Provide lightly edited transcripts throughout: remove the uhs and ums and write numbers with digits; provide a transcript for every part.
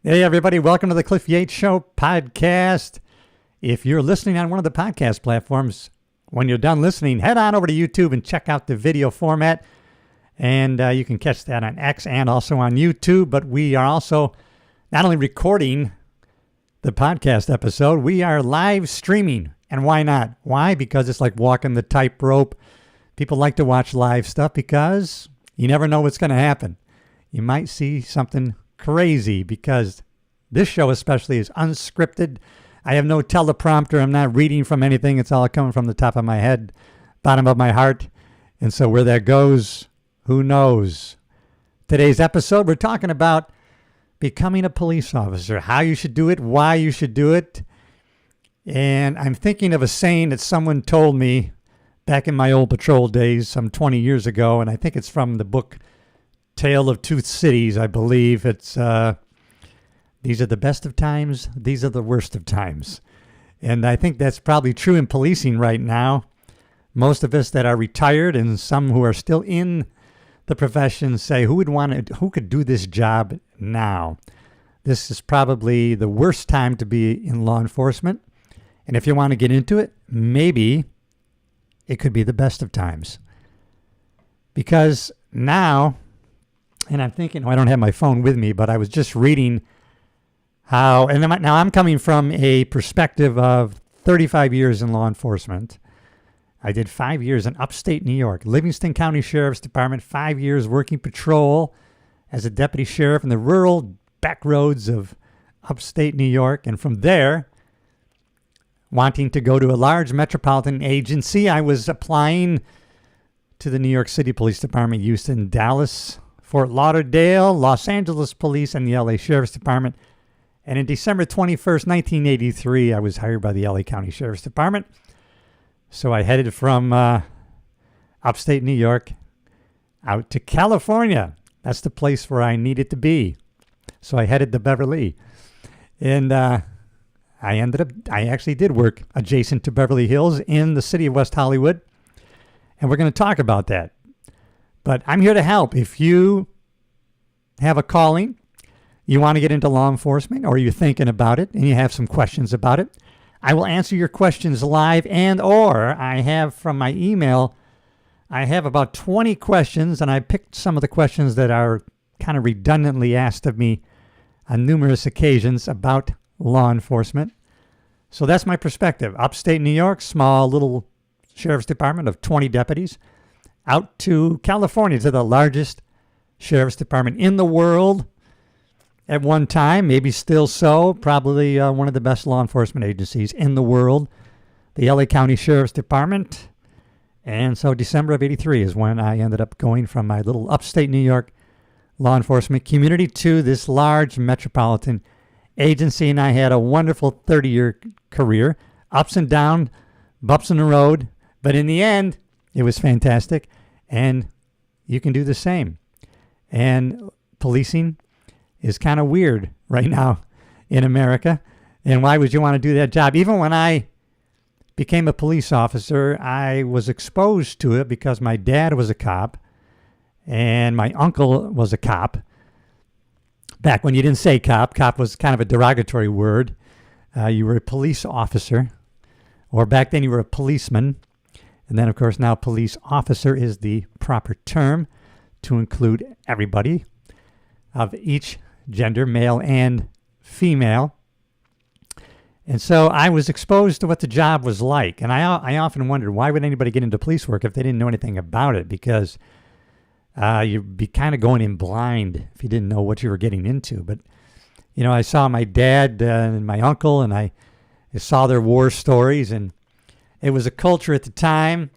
Hey, everybody. Welcome to the Cliff Yates Show podcast. If you're listening on one of the podcast platforms, when you're done listening, head on over to YouTube and check out the video format. And you can catch that on X and also on YouTube. But we are also not only recording the podcast episode, we are live streaming. And why not? Why? Because it's like walking the tightrope. People like to watch live stuff because you never know what's going to happen. You might see something crazy because this show especially is unscripted. I have no teleprompter. I'm not reading from anything. It's all coming from the top of my head, bottom of my heart. And so where that goes, who knows? Today's episode, we're talking about becoming a police officer, how you should do it, why you should do it. And I'm thinking of a saying that someone told me back in my old patrol days, some 20 years ago, and I think it's from the book Tale of Two Cities, I believe. It's these are the best of times, these are the worst of times. And I think that's probably true in policing right now. Most of us that are retired and some who are still in the profession say, who could do this job now? This is probably the worst time to be in law enforcement. And if you want to get into it, maybe it could be the best of times. Because now, and I'm thinking, I don't have my phone with me, but I was just reading how, and now I'm coming from a perspective of 35 years in law enforcement. I did 5 years in upstate New York, Livingston County Sheriff's Department, 5 years working patrol as a deputy sheriff in the rural back roads of upstate New York. And from there, wanting to go to a large metropolitan agency, I was applying to the New York City Police Department, Houston, Dallas, Fort Lauderdale, Los Angeles Police, and the LA Sheriff's Department. And in December 21st, 1983, I was hired by the LA County Sheriff's Department. So I headed from upstate New York out to California. That's the place where I needed to be. So I headed to Beverly. And I actually did work adjacent to Beverly Hills in the city of West Hollywood. And we're going to talk about that. But I'm here to help. If you have a calling, you want to get into law enforcement, or you're thinking about it and you have some questions about it, I will answer your questions live, and or I have from my email, I have about 20 questions, and I picked some of the questions that are kind of redundantly asked of me on numerous occasions about law enforcement. So that's my perspective. Upstate New York, small little sheriff's department of 20 deputies, out to California, to the largest sheriff's department in the world at one time, maybe still so, probably one of the best law enforcement agencies in the world, the LA County Sheriff's Department. And so December of 83 is when I ended up going from my little upstate New York law enforcement community to this large metropolitan agency. And I had a wonderful 30-year career, ups and downs, bumps in the road. But in the end, it was fantastic. And you can do the same. And policing is kind of weird right now in America. And why would you want to do that job? Even when I became a police officer, I was exposed to it because my dad was a cop and my uncle was a cop. Back when you didn't say cop, cop was kind of a derogatory word. You were a police officer, or back then you were a policeman. And then, of course, now police officer is the proper term to include everybody of each gender, male and female. And so I was exposed to what the job was like. And I often wondered, why would anybody get into police work if they didn't know anything about it? Because you'd be kind of going in blind if you didn't know what you were getting into. But, you know, I saw my dad and my uncle, and I saw their war stories, and it was a culture at the time,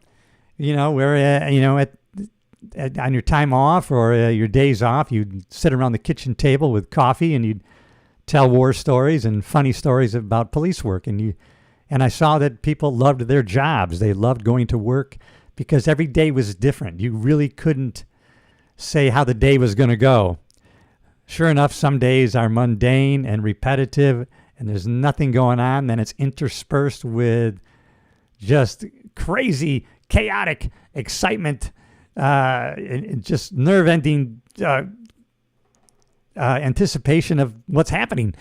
you know, where, on your time off or your days off, you'd sit around the kitchen table with coffee and you'd tell war stories and funny stories about police work. And I saw that people loved their jobs. They loved going to work because every day was different. You really couldn't say how the day was going to go. Sure enough, some days are mundane and repetitive and there's nothing going on. Then it's interspersed with just crazy, chaotic excitement, and just nerve-ending anticipation of what's happening.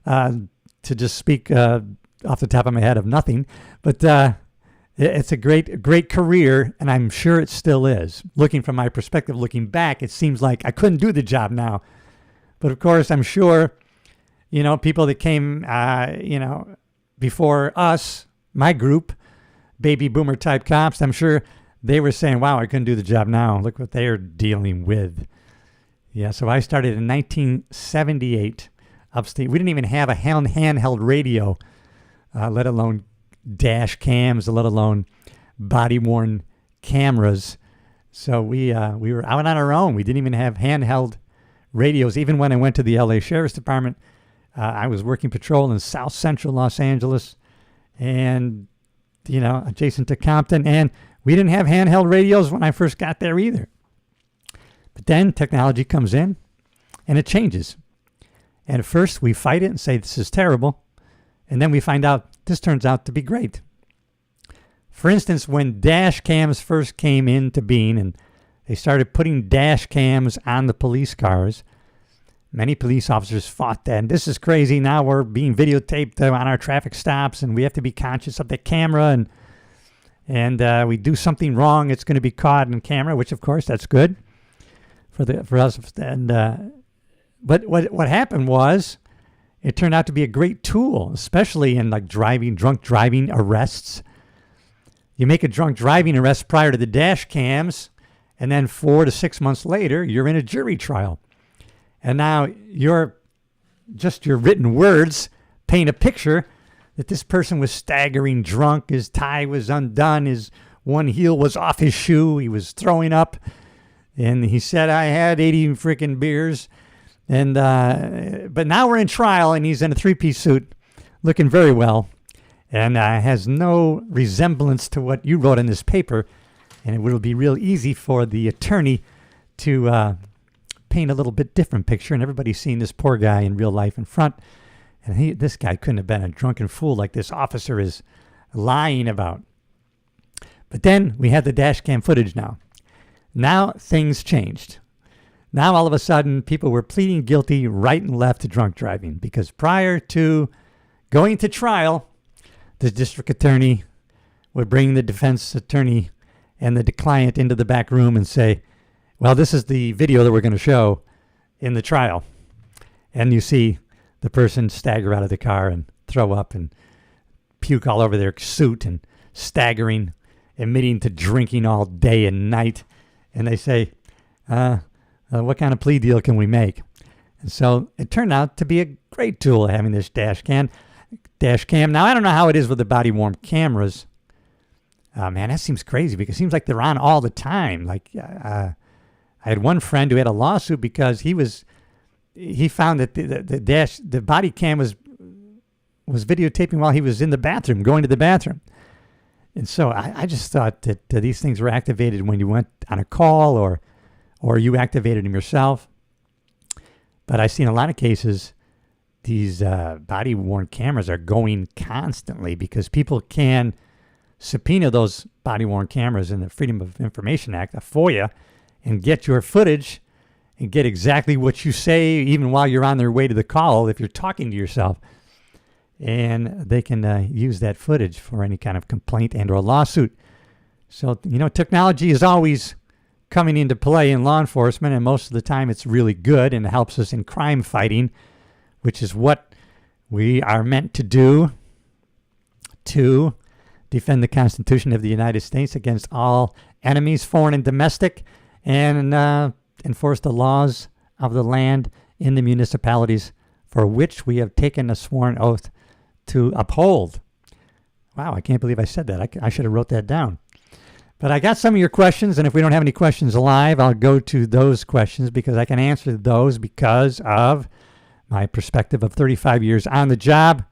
To just speak off the top of my head of nothing, but it's a great career, and I'm sure it still is. Looking from my perspective, looking back, it seems like I couldn't do the job now. But of course, I'm sure, people that came, before us, my group, baby boomer type cops, I'm sure they were saying, wow, I couldn't do the job now. Look what they're dealing with. Yeah, so I started in 1978 upstate. We didn't even have a handheld radio, let alone dash cams, let alone body-worn cameras. So we were out on our own. We didn't even have handheld radios. Even when I went to the LA Sheriff's Department, I was working patrol in South Central Los Angeles and, adjacent to Compton. And we didn't have handheld radios when I first got there either. But then technology comes in and it changes. And at first we fight it and say, this is terrible. And then we find out this turns out to be great. For instance, when dash cams first came into being and they started putting dash cams on the police cars, many police officers fought that. And this is crazy. Now we're being videotaped on our traffic stops and we have to be conscious of the camera. And we do something wrong, it's going to be caught in camera, which of course that's good for us. And but what happened was it turned out to be a great tool, especially in like drunk driving arrests. You make a drunk driving arrest prior to the dash cams, and then 4 to 6 months later, you're in a jury trial. And now your written words paint a picture that this person was staggering drunk, his tie was undone, his one heel was off his shoe, he was throwing up, and he said, I had 80 freaking beers. And but now we're in trial, and he's in a three-piece suit, looking very well, and has no resemblance to what you wrote in this paper. And it will be real easy for the attorney to paint a little bit different picture. And everybody's seen this poor guy in real life in front, and this guy couldn't have been a drunken fool like this officer is lying about. But then we had the dash cam footage now. Now things changed. Now, all of a sudden, people were pleading guilty right and left to drunk driving because prior to going to trial, the district attorney would bring the defense attorney and the client into the back room and say, well, this is the video that we're going to show in the trial. And you see the person stagger out of the car and throw up and puke all over their suit and staggering, admitting to drinking all day and night. And they say, what kind of plea deal can we make? And so it turned out to be a great tool having this dash cam. Now, I don't know how it is with the body-worn cameras. Man, that seems crazy because it seems like they're on all the time. Like I had one friend who had a lawsuit because he found that the body cam was videotaping while he was in the bathroom, going to the bathroom. And so I just thought that these things were activated when you went on a call or you activated them yourself. But I've seen a lot of cases, these body-worn cameras are going constantly because people can subpoena those body-worn cameras in the Freedom of Information Act, a FOIA, and get your footage and get exactly what you say even while you're on their way to the call if you're talking to yourself. And they can use that footage for any kind of complaint and or lawsuit. So, technology is always coming into play in law enforcement, and most of the time it's really good and it helps us in crime fighting, which is what we are meant to do to defend the Constitution of the United States against all enemies, foreign and domestic, and enforce the laws of the land in the municipalities for which we have taken a sworn oath to uphold. Wow, I can't believe I said that. I should have wrote that down. But I got some of your questions, and if we don't have any questions live, I'll go to those questions because I can answer those because of my perspective of 35 years on the job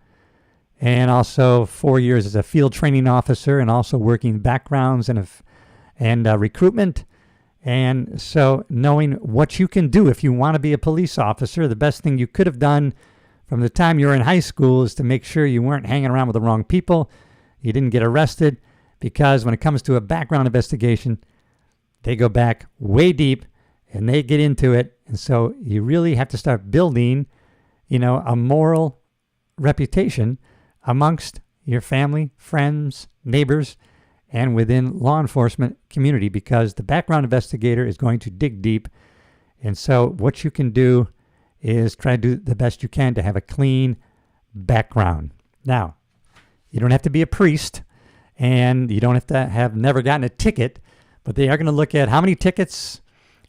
and also 4 years as a field training officer and also working backgrounds and recruitment. And so knowing what you can do if you want to be a police officer, the best thing you could have done from the time you were in high school is to make sure you weren't hanging around with the wrong people, you didn't get arrested, because when it comes to a background investigation, they go back way deep and they get into it And so you really have to start building, a moral reputation amongst your family, friends, neighbors, and within law enforcement community, because the background investigator is going to dig deep. And so what you can do is try to do the best you can to have a clean background. Now, you don't have to be a priest, and you don't have to have never gotten a ticket, but they are going to look at how many tickets,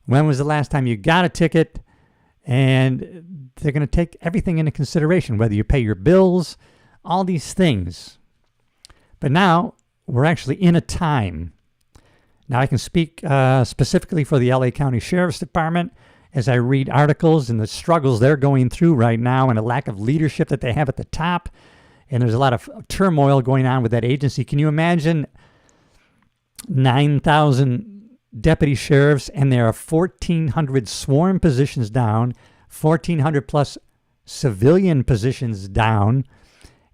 when was the last time you got a ticket, and they're going to take everything into consideration, whether you pay your bills, all these things. But now we're actually in a time. Now I can speak specifically for the LA County Sheriff's Department as I read articles and the struggles they're going through right now and a lack of leadership that they have at the top. And there's a lot of turmoil going on with that agency. Can you imagine 9,000 deputy sheriffs, and there are 1,400 sworn positions down, 1,400 plus civilian positions down.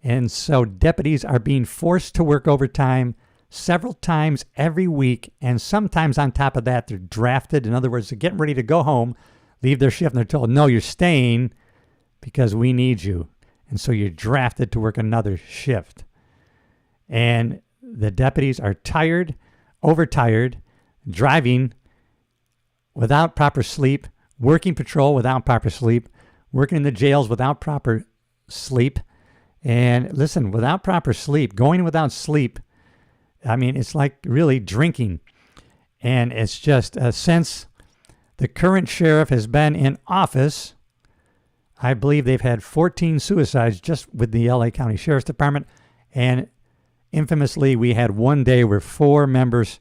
And so deputies are being forced to work overtime several times every week. And sometimes on top of that, they're drafted. In other words, they're getting ready to go home, leave their shift, and they're told, no, you're staying because we need you. And so you're drafted to work another shift. And the deputies are tired, overtired, driving without proper sleep, working patrol without proper sleep, working in the jails without proper sleep. And listen, without proper sleep, going without sleep, it's like really drinking. And it's just since the current sheriff has been in office, I believe they've had 14 suicides just with the LA County Sheriff's Department. And infamously, we had one day where 4 members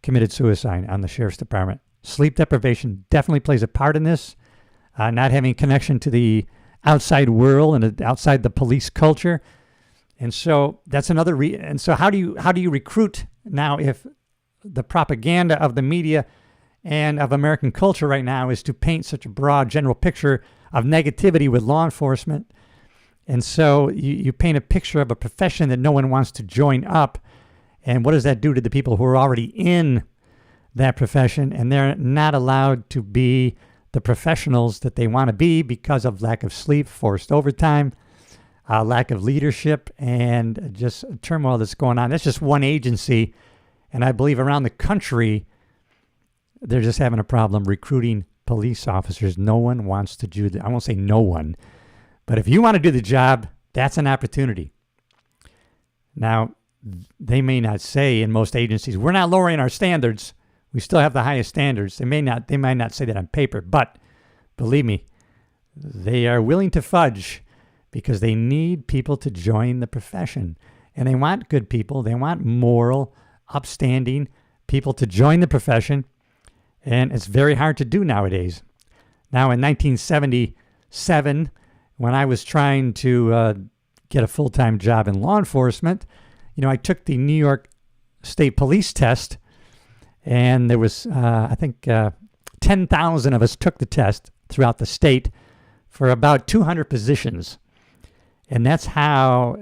committed suicide on the Sheriff's Department. Sleep deprivation definitely plays a part in this. Not having connection to the outside world and outside the police culture. And so that's another and so how do you recruit now if the propaganda of the media and of American culture right now is to paint such a broad general picture of negativity with law enforcement? And so you paint a picture of a profession that no one wants to join up. And what does that do to the people who are already in that profession? And they're not allowed to be the professionals that they want to be because of lack of sleep, forced overtime, lack of leadership, and just turmoil that's going on. That's just one agency. And I believe around the country, they're just having a problem recruiting police officers. No one wants to do that. I won't say no one, but if you want to do the job, that's an opportunity. Now, they may not say in most agencies, we're not lowering our standards. We still have the might not say that on paper, but believe me, they are willing to fudge because they need people to join the profession. And they want good people. They want moral, upstanding people to join the profession. And it's very hard to do nowadays. Now, in 1977, when I was trying to get a full-time job in law enforcement, I took the New York State Police test, and there was, 10,000 of us took the test throughout the state for about 200 positions. And that's how,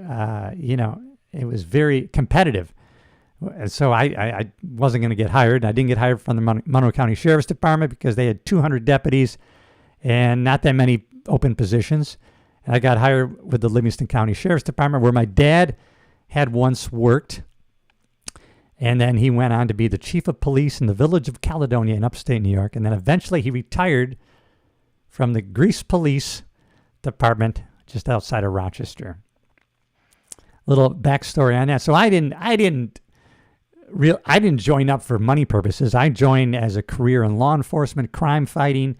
it was very competitive. And so I wasn't going to get hired. I didn't get hired from the Monroe County Sheriff's Department because they had 200 deputies and not that many open positions. And I got hired with the Livingston County Sheriff's Department, where my dad had once worked. And then he went on to be the chief of police in the village of Caledonia in upstate New York. And then eventually he retired from the Grease Police Department just outside of Rochester. Little backstory on that. So I didn't join up for money purposes. I joined as a career in law enforcement, crime fighting.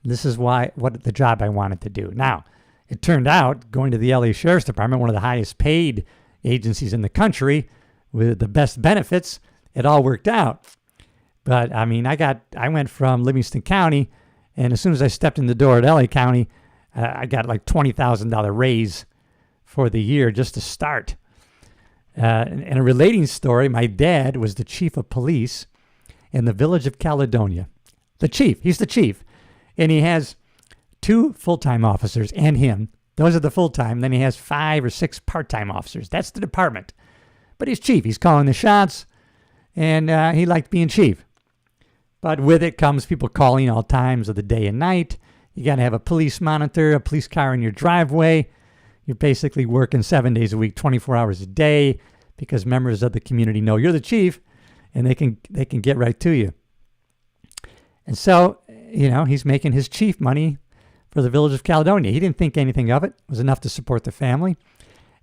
This is what the job I wanted to do. Now, it turned out going to the LA Sheriff's Department, one of the highest paid agencies in the country with the best benefits, it all worked out. But I went from Livingston County, and as soon as I stepped in the door at LA County, I got like $20,000 raise for the year just to start. And a relating story, my dad was the chief of police in the village of Caledonia. He's the chief. And he has 2 full-time officers and him. Those are the full-time. Then he has 5 or 6 part-time officers. That's the department. But he's chief. He's calling the shots, and he liked being chief. But with it comes people calling all times of the day and night. You got to have a police monitor, a police car in your driveway. You're basically working 7 days a week, 24 hours a day, because members of the community know you're the chief, and they can get right to you. And so, he's making his chief money for the village of Caledonia. He didn't think anything of it. It was enough to support the family.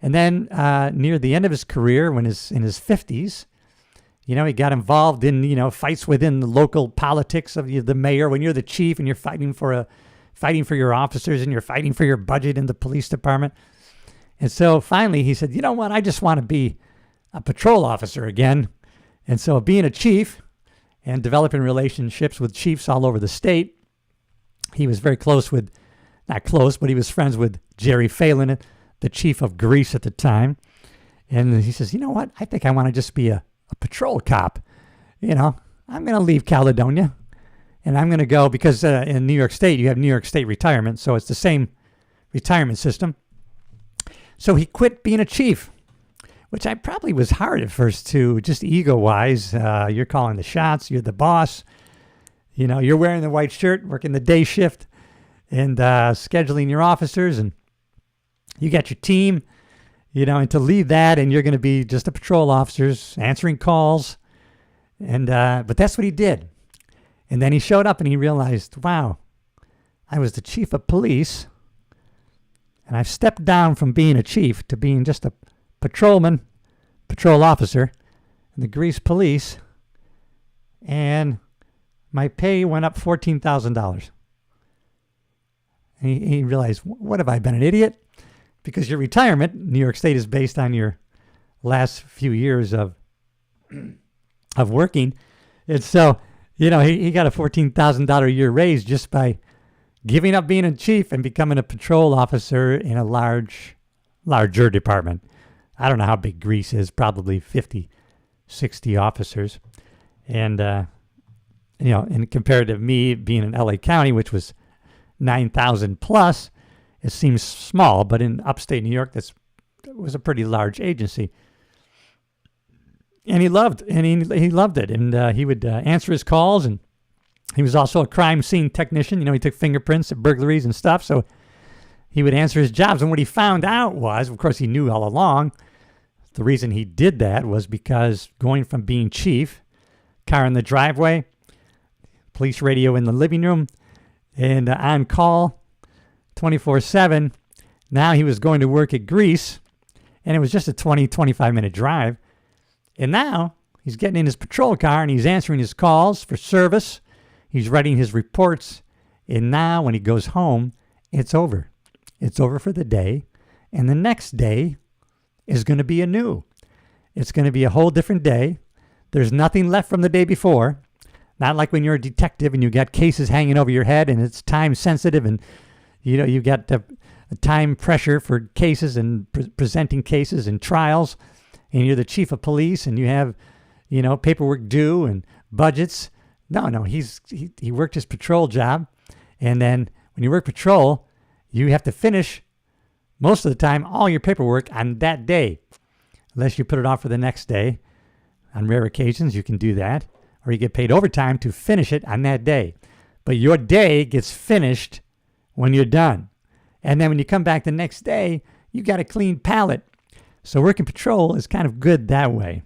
And then near the end of his career, when he's in his 50s, he got involved in, fights within the local politics of the mayor. When you're the chief and you're fighting for your officers and you're fighting for your budget in the police department. And so finally he said, you know what, I just want to be a patrol officer again. And so being a chief and developing relationships with chiefs all over the state, he was very not close, but he was friends with Jerry Phelan, the chief of Greece at the time. And he says, you know what, I think I want to just be a patrol cop. I'm going to leave Caledonia and I'm going to go, because in New York State, you have New York State retirement. So it's the same retirement system. So he quit being a chief, which I probably was hard at first too, just ego-wise. You're calling the shots. You're the boss. You're wearing the white shirt, working the day shift, and scheduling your officers, and you got your team, and to leave that, and you're going to be just a patrol officer answering calls. And but that's what he did. And then he showed up and he realized, wow, I was the chief of police, and I've stepped down from being a chief to being just a patrol officer in the Greece police, and my pay went up $14,000. And he realized, what have I been, an idiot? Because your retirement, New York State, is based on your last few years of working. And so, he got a $14,000 a year raise just by giving up being a chief and becoming a patrol officer in a larger department. I don't know how big Greece is, probably 50, 60 officers. And, and compared to me being in LA County, which was 9,000 plus, it seems small, but in upstate New York, that was a pretty large agency. And he loved it, and he would answer his calls, and he was also a crime scene technician. He took fingerprints at burglaries and stuff, so he would answer his jobs. And what he found out was, of course, he knew all along, the reason he did that was because going from being chief, car in the driveway, police radio in the living room, and on call 24/7. Now he was going to work at Greece, and it was just a 25-minute drive. And now he's getting in his patrol car and he's answering his calls for service. He's writing his reports. And now when he goes home, it's over. It's over for the day. And the next day is going to be anew. It's going to be a whole different day. There's nothing left from the day before. Not like when you're a detective and you got cases hanging over your head and it's time sensitive, and you got the time pressure for cases and presenting cases and trials, and you're the chief of police and you have paperwork due and budgets. No, he worked his patrol job, and then when you work patrol, you have to finish most of the time all your paperwork on that day, unless you put it off for the next day. On rare occasions you can do that, or you get paid overtime to finish it on that day. But your day gets finished when you're done. And then when you come back the next day, you got a clean palette. So working patrol is kind of good that way.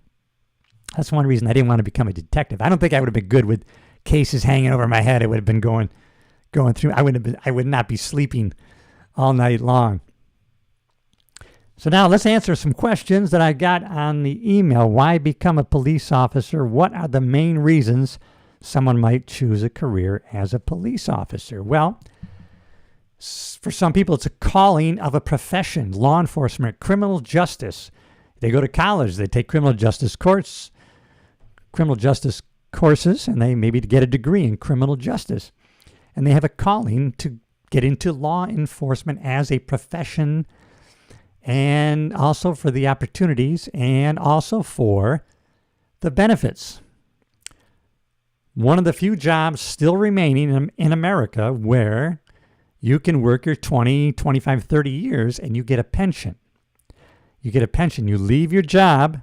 That's one reason I didn't want to become a detective. I don't think I would have been good with cases hanging over my head. I would have been going through. I would not be sleeping all night long. So now let's answer some questions that I got on the email. Why become a police officer? What are the main reasons someone might choose a career as a police officer? Well, for some people, it's a calling of a profession, law enforcement, criminal justice. They go to college, they take criminal justice courses, and they maybe get a degree in criminal justice. And they have a calling to get into law enforcement as a profession, and also for the opportunities and also for the benefits. One of the few jobs still remaining in America where you can work your 20, 25, 30 years and you get a pension. You get a pension. You leave your job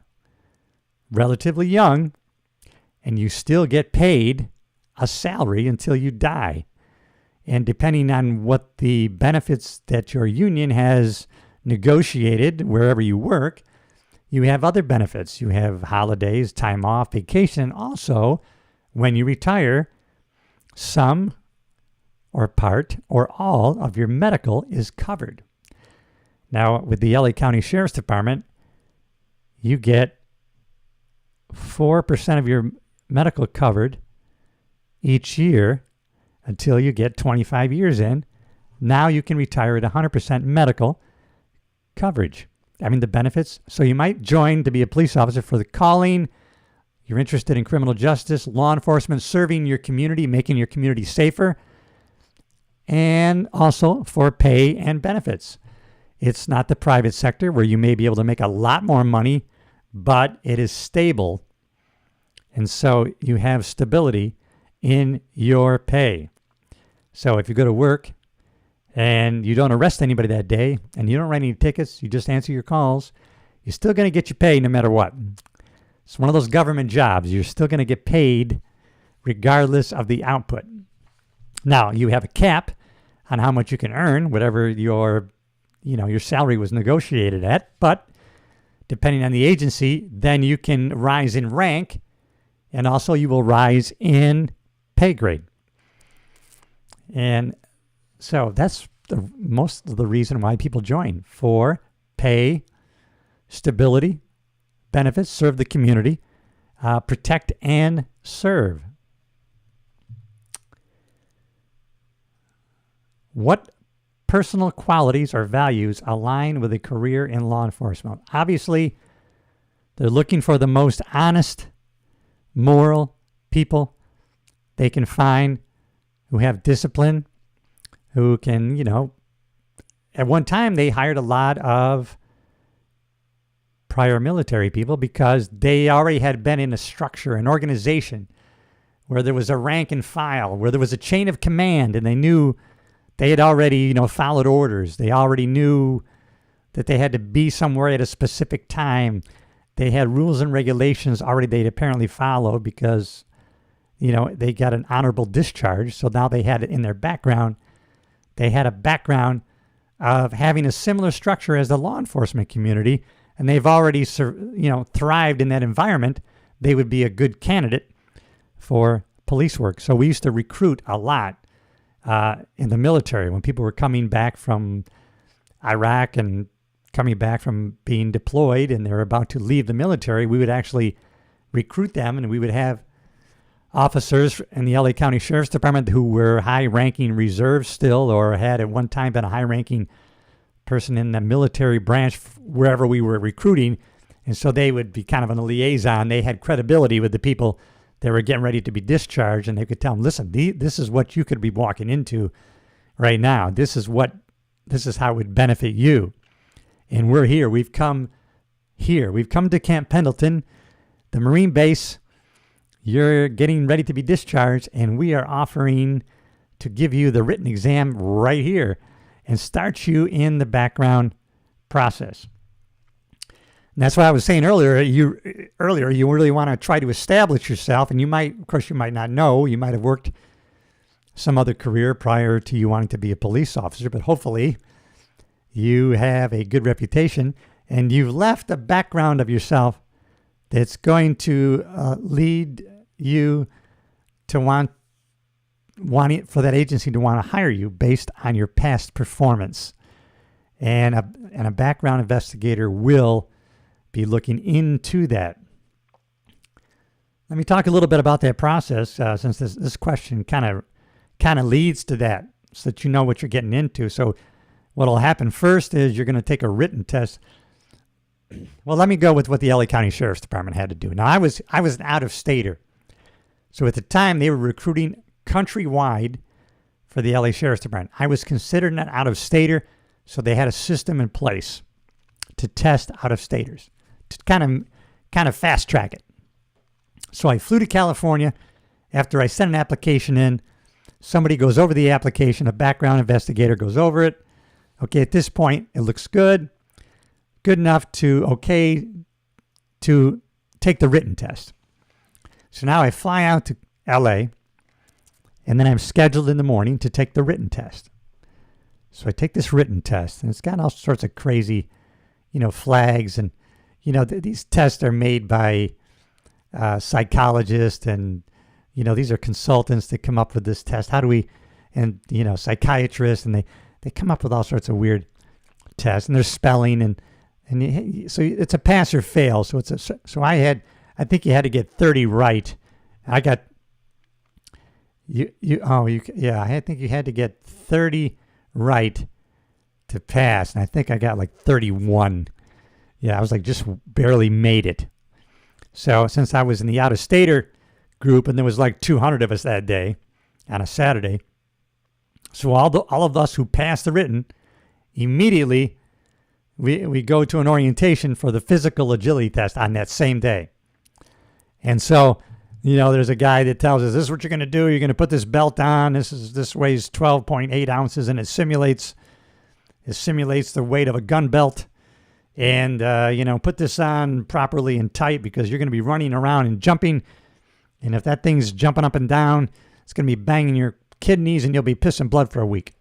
relatively young and you still get paid a salary until you die. And depending on what the benefits that your union has negotiated wherever you work, you have other benefits. You have holidays, time off, vacation. Also, when you retire, some or part or all of your medical is covered. Now, with the LA County Sheriff's Department, you get 4% of your medical covered each year until you get 25 years in. Now you can retire at 100% medical coverage. I mean, the benefits. So you might join to be a police officer for the calling. You're interested in criminal justice, law enforcement, serving your community, making your community safer, and also for pay and benefits. It's not the private sector where you may be able to make a lot more money, but it is stable. And so you have stability in your pay. So if you go to work and you don't arrest anybody that day and you don't write any tickets, you just answer your calls, you're still going to get your pay no matter what. It's one of those government jobs. You're still going to get paid regardless of the output. Now, you have a cap on how much you can earn, whatever your salary was negotiated at, but depending on the agency, then you can rise in rank, and also you will rise in pay grade. And so that's most of the reason why people join, for pay, stability, benefits, serve the community, protect and serve. What personal qualities or values align with a career in law enforcement? Obviously, they're looking for the most honest, moral people they can find, who have discipline, who can, at one time they hired a lot of prior military people because they already had been in a structure, an organization, where there was a rank and file, where there was a chain of command, and they knew they had already, followed orders. They already knew that they had to be somewhere at a specific time. They had rules and regulations already they'd apparently followed because, they got an honorable discharge. So now they had it in their background. They had a background of having a similar structure as the law enforcement community, and they've already, thrived in that environment. They would be a good candidate for police work. So we used to recruit a lot in the military when people were coming back from Iraq and coming back from being deployed and they're about to leave the military. We would actually recruit them, and we would have officers in the LA County Sheriff's Department who were high-ranking reserves still, or had at one time been a high-ranking person in the military branch wherever we were recruiting. And so they would be kind of a liaison. They had credibility with the people that were getting ready to be discharged, and they could tell them, listen, this is what you could be walking into right now. This is how it would benefit you. And we're here. We've come here. We've come to Camp Pendleton, the Marine base. You're getting ready to be discharged, and we are offering to give you the written exam right here and start you in the background process. And that's what I was saying earlier. You really want to try to establish yourself, and you might not know. You might have worked some other career prior to you wanting to be a police officer, but hopefully you have a good reputation, and you've left a background of yourself that's going to lead you to want for that agency to want to hire you based on your past performance. And a background investigator will be looking into that. Let me talk a little bit about that process, since this question kind of leads to that, so that you know what you're getting into. So what will happen first is you're going to take a written test. Well, let me go with what the LA County Sheriff's Department had to do. Now, I was an out-of-stater. So at the time, they were recruiting countrywide for the LA Sheriff's Department. I was considered an out-of-stater, so they had a system in place to test out-of-staters, to kind of fast-track it. So I flew to California. After I sent an application in, somebody goes over the application, a background investigator goes over it. Okay, at this point, it looks good enough to take the written test. So now I fly out to LA, And then I'm scheduled in the morning to take the written test. So I take this written test, and it's got all sorts of crazy, flags. And, these tests are made by psychologists, and, these are consultants that come up with this test. Psychiatrists, and they come up with all sorts of weird tests, and there's spelling, and so it's a pass or fail. So I think you had to get 30 right. I got I think you had to get 30 right to pass, and I think I got like 31. Yeah, I was like just barely made it. So since I was in the out-of-stater group, and there was like 200 of us that day on a Saturday, so all of us who passed the written, immediately we go to an orientation for the physical agility test on that same day. And so, there's a guy that tells us, this is what you're going to do. You're going to put this belt on. This weighs 12.8 ounces, and it simulates the weight of a gun belt. And, put this on properly and tight, because you're going to be running around and jumping. And if that thing's jumping up and down, it's going to be banging your kidneys, and you'll be pissing blood for a week.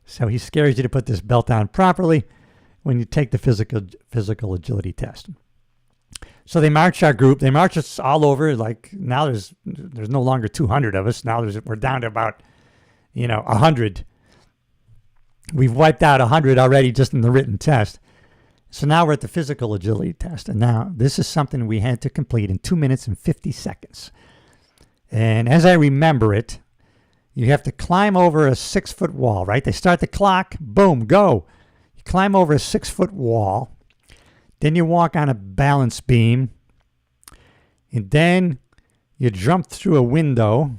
So he scares you to put this belt on properly when you take the physical agility test. So they march our group. They march us all over. Like now there's no longer 200 of us. Now we're down to about 100. We've wiped out 100 already just in the written test. So now we're at the physical agility test. And now this is something we had to complete in 2 minutes and 50 seconds. And as I remember it, you have to climb over a 6-foot wall, right? They start the clock, boom, go. You climb over a 6-foot wall. Then you walk on a balance beam. And then you jump through a window.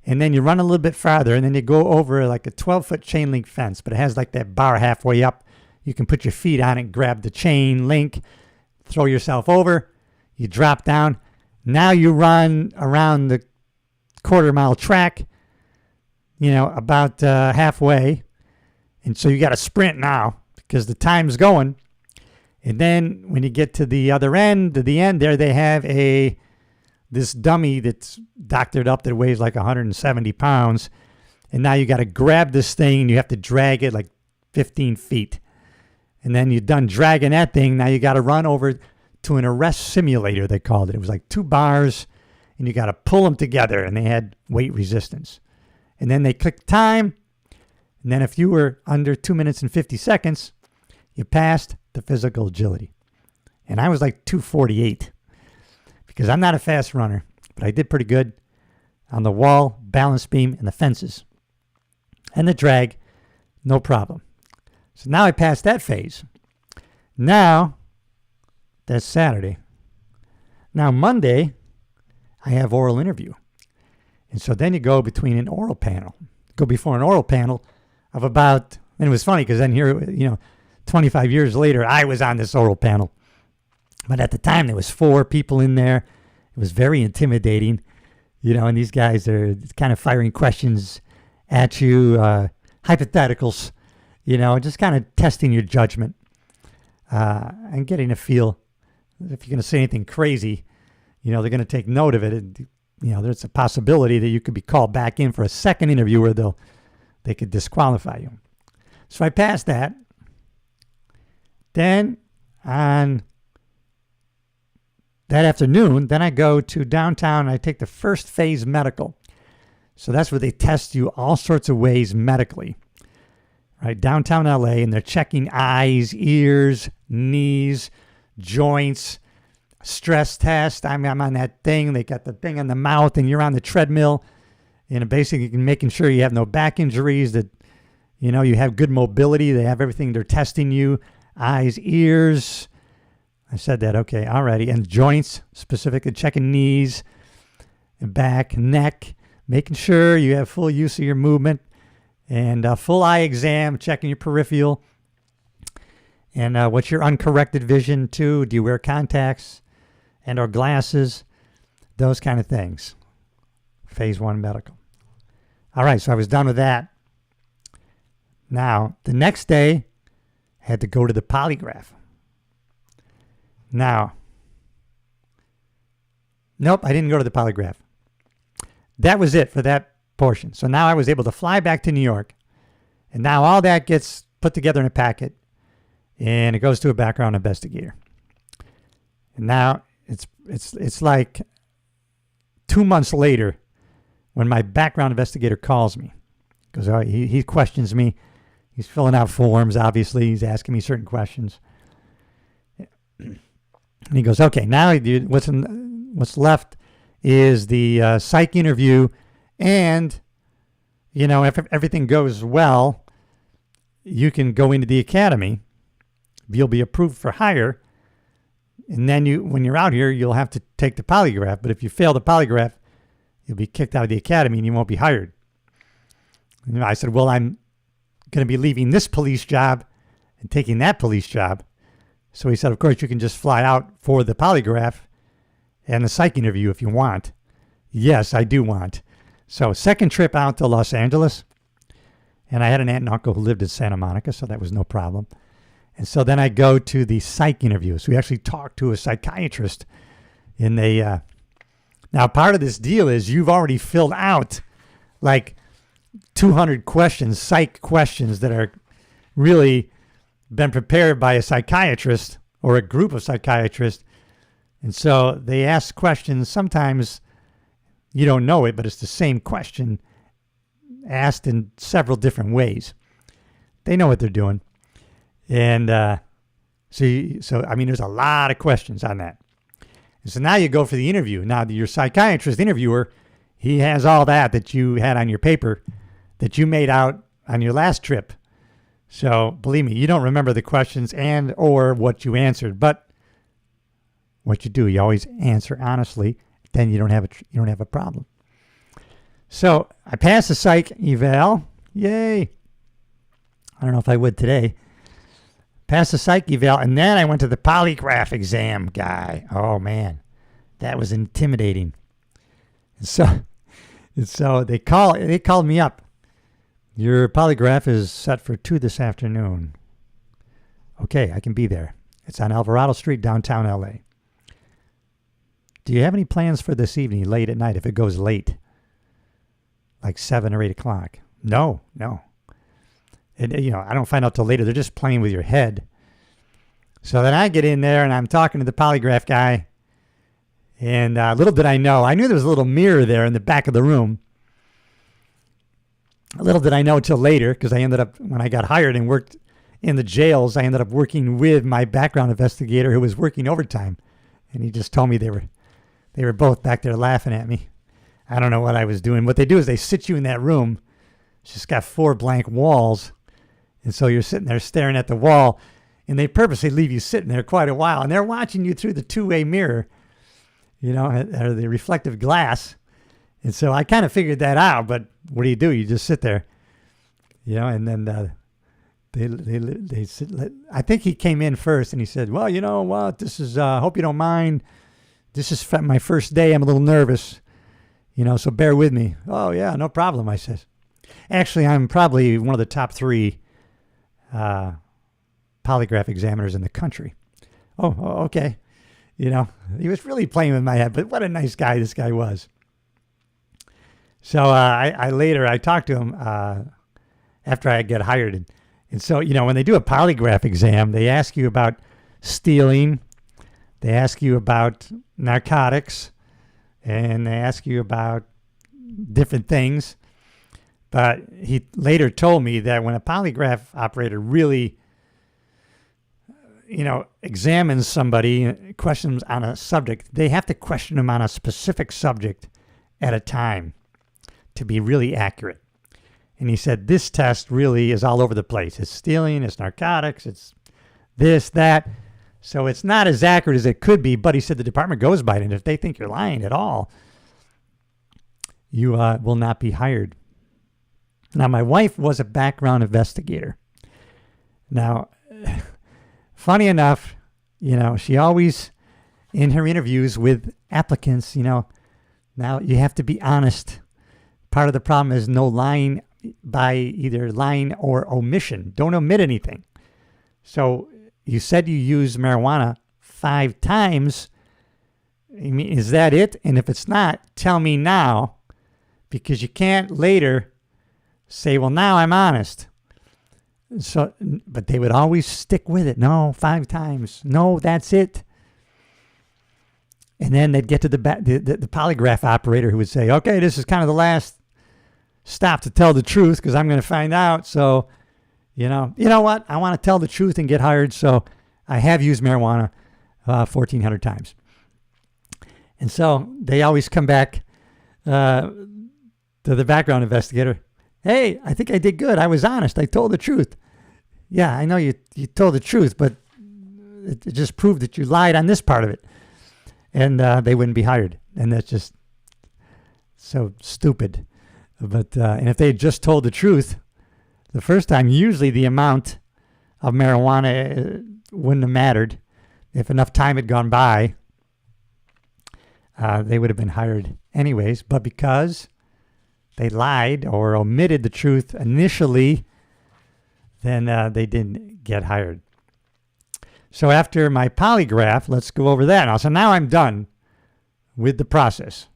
And then you run a little bit farther. And then you go over like a 12-foot chain link fence. But it has like that bar halfway up. You can put your feet on it, grab the chain link, throw yourself over. You drop down. Now you run around the quarter-mile track, about halfway. And so you got to sprint now because the time's going. And then when you get to the other end, there they have this dummy that's doctored up that weighs like 170 pounds. And now you got to grab this thing, and you have to drag it like 15 feet. And then you're done dragging that thing. Now you got to run over to an arrest simulator, they called it. It was like 2 bars, and you got to pull them together, and they had weight resistance. And then they click time. And then if you were under 2 minutes and 50 seconds, you passed the physical agility. And I was like 2:48 because I'm not a fast runner, but I did pretty good on the wall, balance beam, and the fences. And the drag, no problem. So now I passed that phase. Now, that's Saturday. Now Monday, I have oral interview. And so then you go between an oral panel. Go before an oral panel of about, and it was funny because then here, 25 years later, I was on this oral panel. But at the time, there was 4 people in there. It was very intimidating, and these guys are kind of firing questions at you, hypotheticals, just kind of testing your judgment and getting a feel. If you're going to say anything crazy, they're going to take note of it. And, there's a possibility that you could be called back in for a second interview where they could disqualify you. So I passed that. Then on that afternoon, then I go to downtown and I take the first phase medical. So that's where they test you all sorts of ways medically. Right, downtown LA, and they're checking eyes, ears, knees, joints, stress test. I'm on that thing. They got the thing in the mouth, and you're on the treadmill, and basically making sure you have no back injuries, that you have good mobility. They have everything. They're testing you, eyes, ears. I said that, okay, alrighty. And joints, specifically checking knees, back, neck, making sure you have full use of your movement. And a full eye exam, checking your peripheral. And what's your uncorrected vision too? Do you wear contacts and or glasses? Those kind of things. Phase 1 medical. All right, so I was done with that. Now, the next day, I had to go to the polygraph. Now, nope, I didn't go to the polygraph. That was it for that portion. So now I was able to fly back to New York, and now all that gets put together in a packet, and it goes to a background investigator. And now it's like 2 months later when my background investigator calls me, because he questions me. He's filling out forms, obviously. He's asking me certain questions. And he goes, okay, now what's left is the psych interview, and, if everything goes well, you can go into the academy. You'll be approved for hire, and then when you're out here, you'll have to take the polygraph. But if you fail the polygraph, you'll be kicked out of the academy and you won't be hired. And I said, well, I'm going to be leaving this police job and taking that police job. So he said, of course, you can just fly out for the polygraph and the psych interview if you want. Yes, I do want. So second trip out to Los Angeles, and I had an aunt and uncle who lived in Santa Monica, so that was no problem. And so then I go to the psych interview. So we actually talked to a psychiatrist, and now part of this deal is you've already filled out like 200 questions, psych questions that are really been prepared by a psychiatrist or a group of psychiatrists. And so they ask questions. Sometimes you don't know it, but it's the same question asked in several different ways. They know what they're doing. And so I mean, there's a lot of questions on that. And so now you go for the interview. Now your psychiatrist interviewer, he has all that you had on your paper that you made out on your last trip. So believe me, you don't remember the questions and or what you answered, but what you do, you always answer honestly. Then you don't have a problem. So I passed the psych eval. Yay! I don't know if I would today. Passed the psych eval, and then I went to the polygraph exam, guy. Oh man, that was intimidating. And so they called me up. Your polygraph is set for 2 this afternoon. Okay, I can be there. It's on Alvarado Street, downtown LA. Do you have any plans for this evening, late at night, if it goes late? Like 7 or 8 o'clock? No. And, I don't find out till later. They're just playing with your head. So then I get in there, and I'm talking to the polygraph guy. And little did I know, I knew there was a little mirror there in the back of the room. Little did I know till later, because I ended up, when I got hired and worked in the jails, I ended up working with my background investigator who was working overtime. And he just told me they were both back there laughing at me. I don't know what I was doing. What they do is they sit you in that room. It's just got 4 blank walls. And so you're sitting there staring at the wall, and they purposely leave you sitting there quite a while. And they're watching you through the 2-way mirror, or the reflective glass. And so I kind of figured that out, but what do? You just sit there, and then they sit. I think he came in first, and he said, well, you know what, this is, hope you don't mind. This is my first day. I'm a little nervous, so bear with me. Oh, yeah, no problem, I said. Actually, I'm probably one of the top 3 polygraph examiners in the country. Oh, okay. He was really playing with my head, but what a nice guy this guy was. So I talked to him after I get hired. And so, when they do a polygraph exam, they ask you about stealing. They ask you about narcotics. And they ask you about different things. But he later told me that when a polygraph operator really, examines somebody, questions on a subject, they have to question them on a specific subject at a time to be really accurate. And he said, this test really is all over the place. It's stealing, it's narcotics, it's this, that. So it's not as accurate as it could be, but he said the department goes by it, and if they think you're lying at all, you will not be hired. Now, my wife was a background investigator. Now, funny enough, she always, in her interviews with applicants, now you have to be honest. Part of the problem is no lying by either lying or omission. Don't omit anything. So you said you used marijuana 5 times. I mean, is that it? And if it's not, tell me now. because you can't later say, well, now I'm honest. So, but they would always stick with it. No, 5 times. No, that's it. And then they'd get to the polygraph operator who would say, okay, this is kind of the last stop to tell the truth because I'm going to find out. So, you know what? I want to tell the truth and get hired. So I have used marijuana 1,400 times. And so they always come back to the background investigator. Hey, I think I did good. I was honest. I told the truth. Yeah, I know you told the truth, but it just proved that you lied on this part of it. And they wouldn't be hired. And that's just so stupid. But and if they had just told the truth the first time, usually the amount of marijuana wouldn't have mattered. If enough time had gone by, they would have been hired anyways. But because they lied or omitted the truth initially, then they didn't get hired. So after my polygraph, let's go over that now. So now I'm done with the process.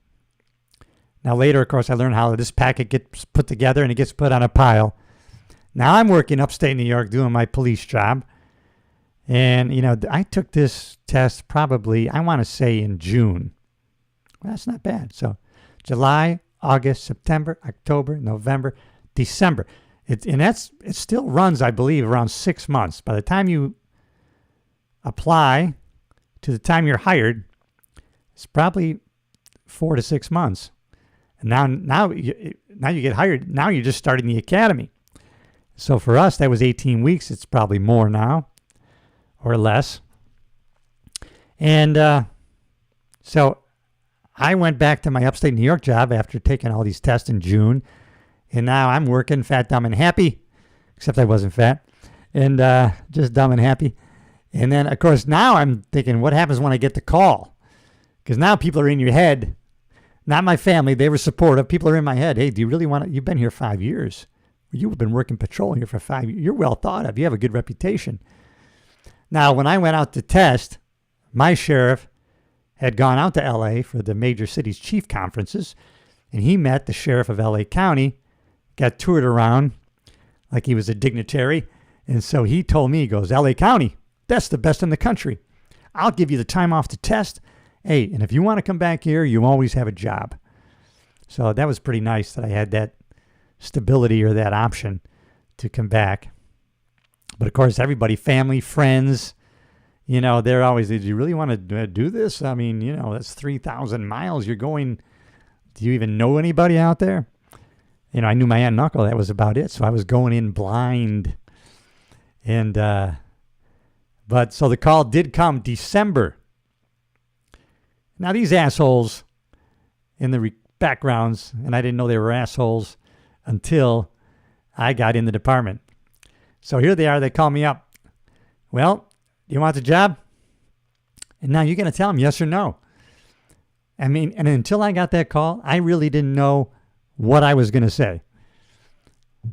Now later, of course, I learned how this packet gets put together and it gets put on a pile. Now I'm working upstate New York doing my police job. And, I took this test probably, I want to say in June. Well, that's not bad. So July, August, September, October, November, December. It still runs, I believe, around 6 months. By the time you apply to the time you're hired, it's probably 4 to 6 months. And now you get hired. Now you're just starting the academy. So for us, that was 18 weeks. It's probably more now or less. And so I went back to my upstate New York job after taking all these tests in June. And now I'm working fat, dumb, and happy, except I wasn't fat, and just dumb and happy. And then, of course, now I'm thinking, what happens when I get the call? Because now people are in your head. Not my family. They were supportive. People are in my head. Hey, do you really want to? You've been here 5 years. You've been working patrol here for 5 years. You're well thought of. You have a good reputation. Now, when I went out to test, my sheriff had gone out to L.A. for the major cities chief conferences, and he met the sheriff of L.A. County, got toured around like he was a dignitary. And so he told me, he goes, L.A. County, that's the best in the country. I'll give you the time off to test. Hey, and if you want to come back here, you always have a job. So that was pretty nice that I had that stability or that option to come back. But of course, everybody, family, friends, they're always, did you really want to do this? I mean, that's 3,000 miles you're going. Do you even know anybody out there? I knew my aunt and uncle. That was about it. So I was going in blind. And, but so the call did come December. Now these assholes in the backgrounds, and I didn't know they were assholes until I got in the department. So here they are. They call me up. Well, do you want the job? And now you're going to tell them yes or no. I mean, and until I got that call, I really didn't know what I was going to say.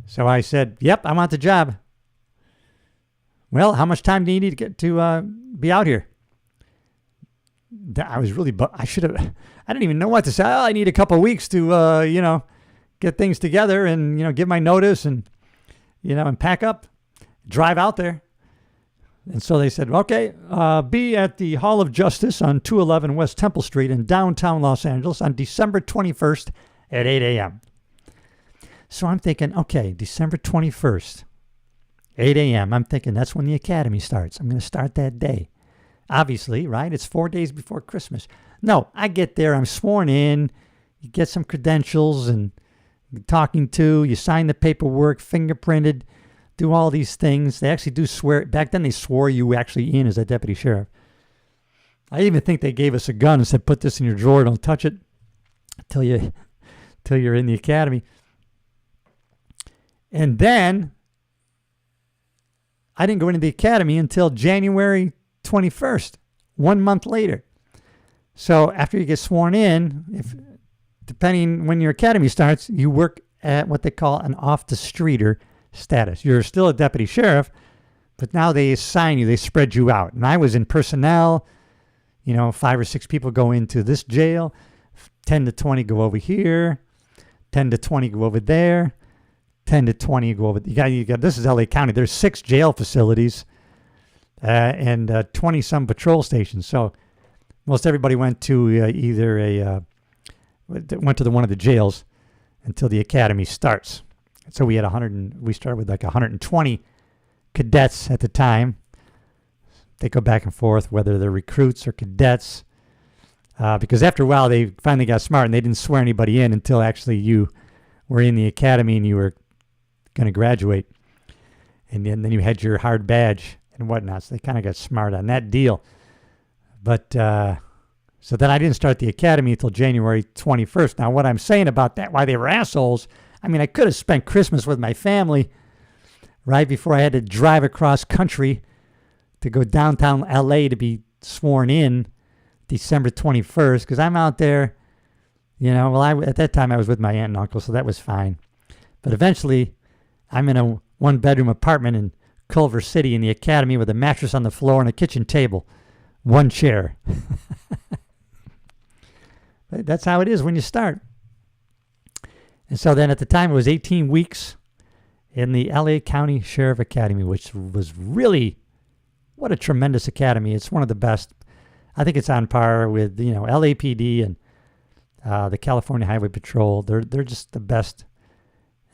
So I said, yep, I want the job. Well, how much time do you need to get to be out here? I was really, I didn't even know what to say. Oh, I need a couple of weeks to, get things together and, give my notice and, and pack up, drive out there. And so they said, okay, be at the Hall of Justice on 211 West Temple Street in downtown Los Angeles on December 21st at 8 a.m. So I'm thinking, okay, December 21st, 8 a.m. I'm thinking that's when the academy starts. I'm going to start that day. Obviously, right? It's 4 days before Christmas. No, I get there. I'm sworn in. You get some credentials and talking to. You sign the paperwork, fingerprinted, do all these things. They actually do swear. Back then, they swore you actually in as a deputy sheriff. I even think they gave us a gun and said, put this in your drawer. Don't touch it till you're in the academy. And then I didn't go into the academy until January 21st, 1 month later. So after you get sworn in, depending when your academy starts, you work at what they call an off-the-streeter status. You're still a deputy sheriff, but now they assign you, they spread you out. And I was in personnel, 5 or 6 people go into this jail, 10 to 20 go over here, 10 to 20 go over there. 10 to 20 go over. You got. This is LA County. There's 6 jail facilities and 20 some patrol stations. So most everybody went to went to one of the jails until the academy starts. So we had we started with like 120 cadets at the time. They go back and forth whether they're recruits or cadets, because after a while they finally got smart and they didn't swear anybody in until actually you were in the academy and you were going to graduate, and then you had your hard badge and whatnot. So they kind of got smart on that deal. But so then I didn't start the academy until January 21st. Now, what I'm saying about that, why they were assholes, I mean, I could have spent Christmas with my family right before I had to drive across country to go downtown LA to be sworn in December 21st, because I'm out there, at that time I was with my aunt and uncle, so that was fine. But eventually, I'm in a 1-bedroom apartment in Culver City in the academy with a mattress on the floor and a kitchen table. 1 chair. That's how it is when you start. And so then at the time it was 18 weeks in the LA County Sheriff Academy, which was really, what a tremendous academy. It's one of the best. I think it's on par with, LAPD and the California Highway Patrol. They're just the best.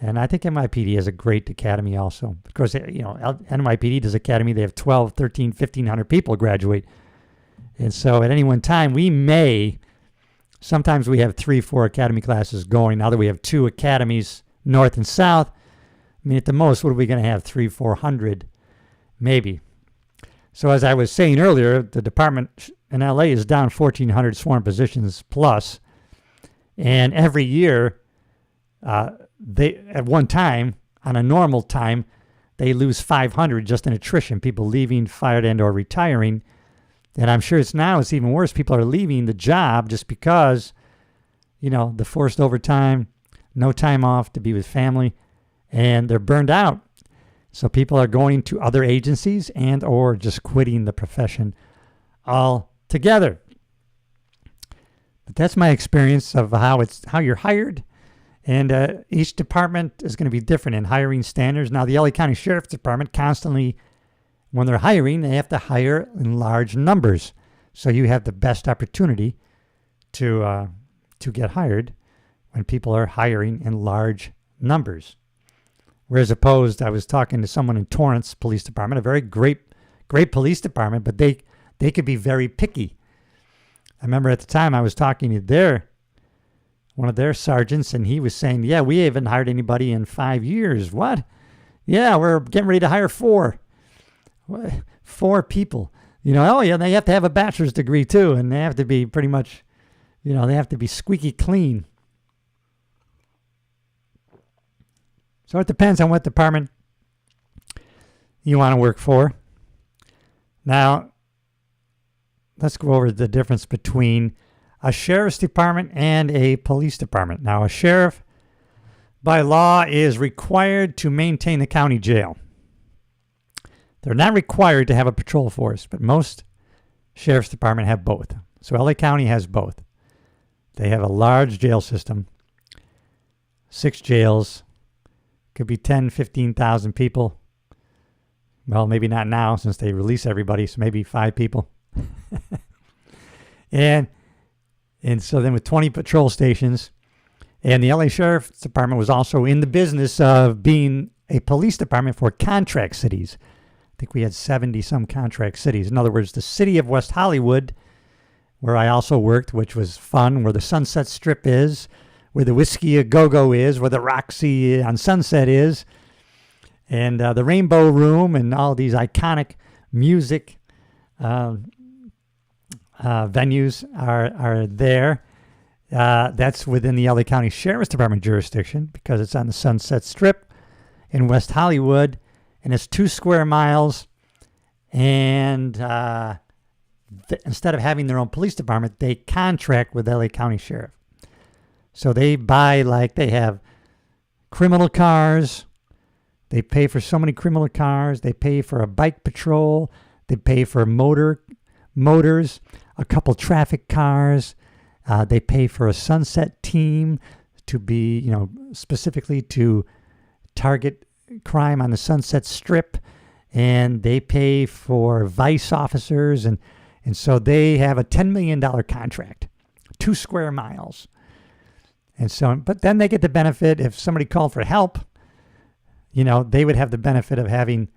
And I think NYPD has a great academy also. Of course, NYPD does academy. They have 12, 13, 1,500 people graduate. And so at any one time, sometimes we have 3, 4 academy classes going. Now that we have 2 academies, north and south, I mean, at the most, what are we going to have? 300, 400, maybe. So as I was saying earlier, the department in LA is down 1,400 sworn positions plus. And every year, they at one time, on a normal time, they lose 500 just in attrition, people leaving, fired, and or retiring. And I'm sure it's even worse. People are leaving the job just because, the forced overtime, no time off to be with family, and they're burned out. So people are going to other agencies and or just quitting the profession altogether. But that's my experience of how you're hired. And each department is going to be different in hiring standards. Now, the LA County Sheriff's Department constantly, when they're hiring, they have to hire in large numbers. So you have the best opportunity to get hired when people are hiring in large numbers. Whereas opposed, I was talking to someone in Torrance Police Department, a very great police department, but they could be very picky. I remember at the time I was talking to one of their sergeants, and he was saying, yeah, we haven't hired anybody in 5 years. What? Yeah, we're getting ready to hire 4. 4 people. Oh yeah, they have to have a bachelor's degree too, and they have to be pretty much, they have to be squeaky clean. So it depends on what department you want to work for. Now, let's go over the difference between a sheriff's department and a police department. Now, a sheriff, by law, is required to maintain the county jail. They're not required to have a patrol force, but most sheriff's department have both. So LA County has both. They have a large jail system, 6 jails, could be 10, 15,000 people. Well, maybe not now since they release everybody, so maybe 5 people. And so then with 20 patrol stations, and the LA Sheriff's Department was also in the business of being a police department for contract cities. I think we had 70-some contract cities. In other words, the city of West Hollywood, where I also worked, which was fun, where the Sunset Strip is, where the Whiskey A Go-Go is, where the Roxy on Sunset is, and the Rainbow Room, and all these iconic music venues are there. That's within the LA County Sheriff's Department jurisdiction because it's on the Sunset Strip in West Hollywood, and it's 2 square miles. And instead of having their own police department, they contract with LA County Sheriff. So they buy, they have criminal cars. They pay for so many criminal cars. They pay for a bike patrol. They pay for motors, a couple traffic cars. They pay for a sunset team to be, specifically to target crime on the Sunset Strip, and they pay for vice officers, and so they have a $10 million contract, 2 square miles. And so, but then they get the benefit, if somebody called for help, they would have the benefit of having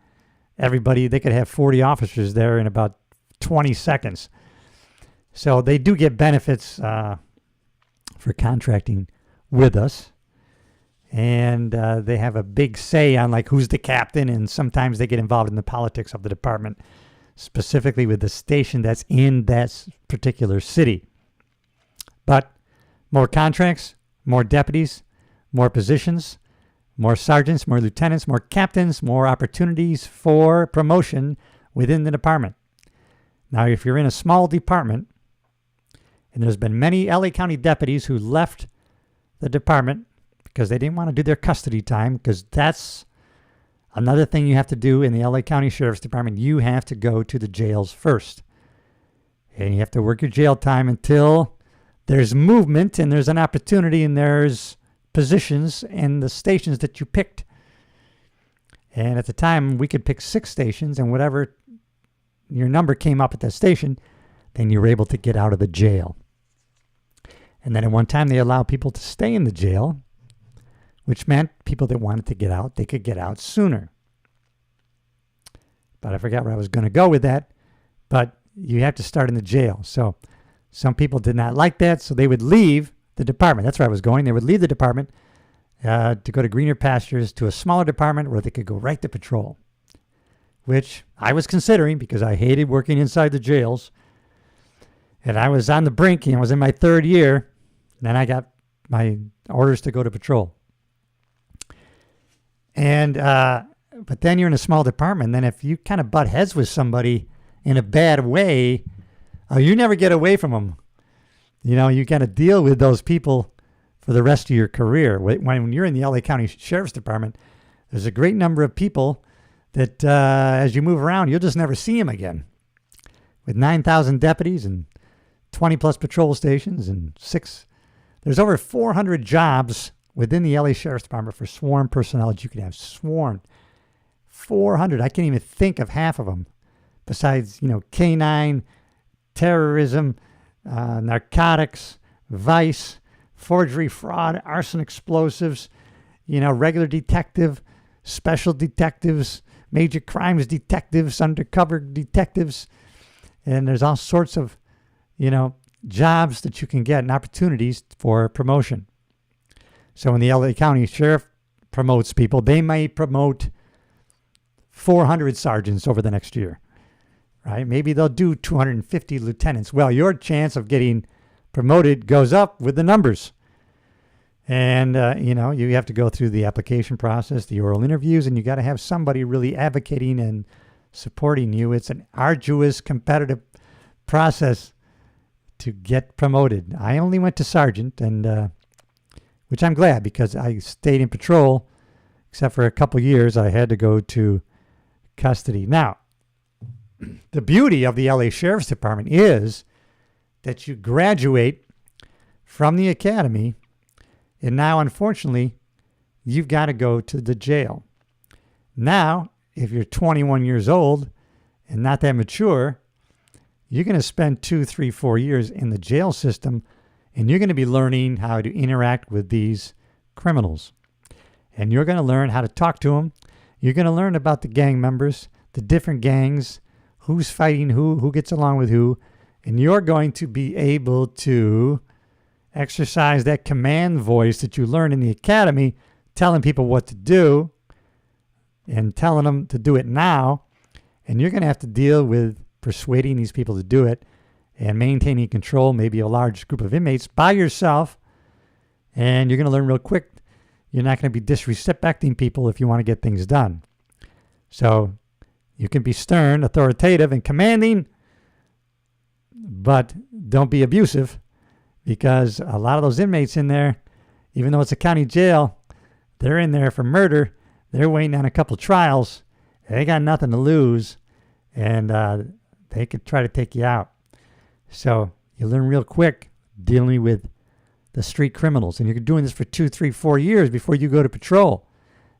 everybody, they could have 40 officers there in about 20 seconds. So they do get benefits for contracting with us. And they have a big say on like who's the captain, and sometimes they get involved in the politics of the department, specifically with the station that's in that particular city. But more contracts, more deputies, more positions, more sergeants, more lieutenants, more captains, more opportunities for promotion within the department. Now, if you're in a small department, and there's been many LA County deputies who left the department because they didn't want to do their custody time, because that's another thing you have to do in the LA County Sheriff's Department. You have to go to the jails first. And you have to work your jail time until there's movement and there's an opportunity and there's positions in the stations that you picked. And at the time, we could pick 6 stations, and whatever your number came up at that station, then you were able to get out of the jail. And then at one time, they allowed people to stay in the jail, which meant people that wanted to get out, they could get out sooner. But I forgot where I was going to go with that. But you have to start in the jail. So some people did not like that, so they would leave the department. That's where I was going. They would leave the department to go to greener pastures, to a smaller department where they could go right to patrol, which I was considering because I hated working inside the jails. And I was on the brink, I was in my 3rd year. Then I got my orders to go to patrol. And but then you're in a small department. Then if you kind of butt heads with somebody in a bad way, you never get away from them. You got to deal with those people for the rest of your career. When you're in the LA County Sheriff's Department, there's a great number of people that as you move around, you'll just never see them again. With 9,000 deputies and 20 plus patrol stations and there's over 400 jobs within the LA Sheriff's Department for sworn personnel that you can have. Sworn. 400. I can't even think of half of them. Besides, canine, terrorism, narcotics, vice, forgery, fraud, arson, explosives, regular detective, special detectives, major crimes detectives, undercover detectives. And there's all sorts of, jobs that you can get and opportunities for promotion. So when the LA County Sheriff promotes people, they may promote 400 sergeants over the next year, right? Maybe they'll do 250 lieutenants. Well, your chance of getting promoted goes up with the numbers. And, you have to go through the application process, the oral interviews, and you got to have somebody really advocating and supporting you. It's an arduous, competitive process to get promoted. I only went to sergeant, and which I'm glad because I stayed in patrol, except for a couple years I had to go to custody. Now, the beauty of the LA Sheriff's Department is that you graduate from the academy, and now, unfortunately, you've got to go to the jail. Now, if you're 21 years old and not that mature, you're going to spend 2, 3, 4 years in the jail system, and you're going to be learning how to interact with these criminals. And you're going to learn how to talk to them. You're going to learn about the gang members, the different gangs, who's fighting who gets along with who, and you're going to be able to exercise that command voice that you learn in the academy, telling people what to do and telling them to do it now. And you're going to have to deal with persuading these people to do it and maintaining control, maybe a large group of inmates by yourself. And you're going to learn real quick. You're not going to be disrespecting people if you want to get things done. So you can be stern, authoritative, and commanding, but don't be abusive, because a lot of those inmates in there, even though it's a county jail, they're in there for murder. They're waiting on a couple trials. They got nothing to lose, and they could try to take you out. So you learn real quick dealing with the street criminals. And you're doing this for 2, 3, 4 years before you go to patrol.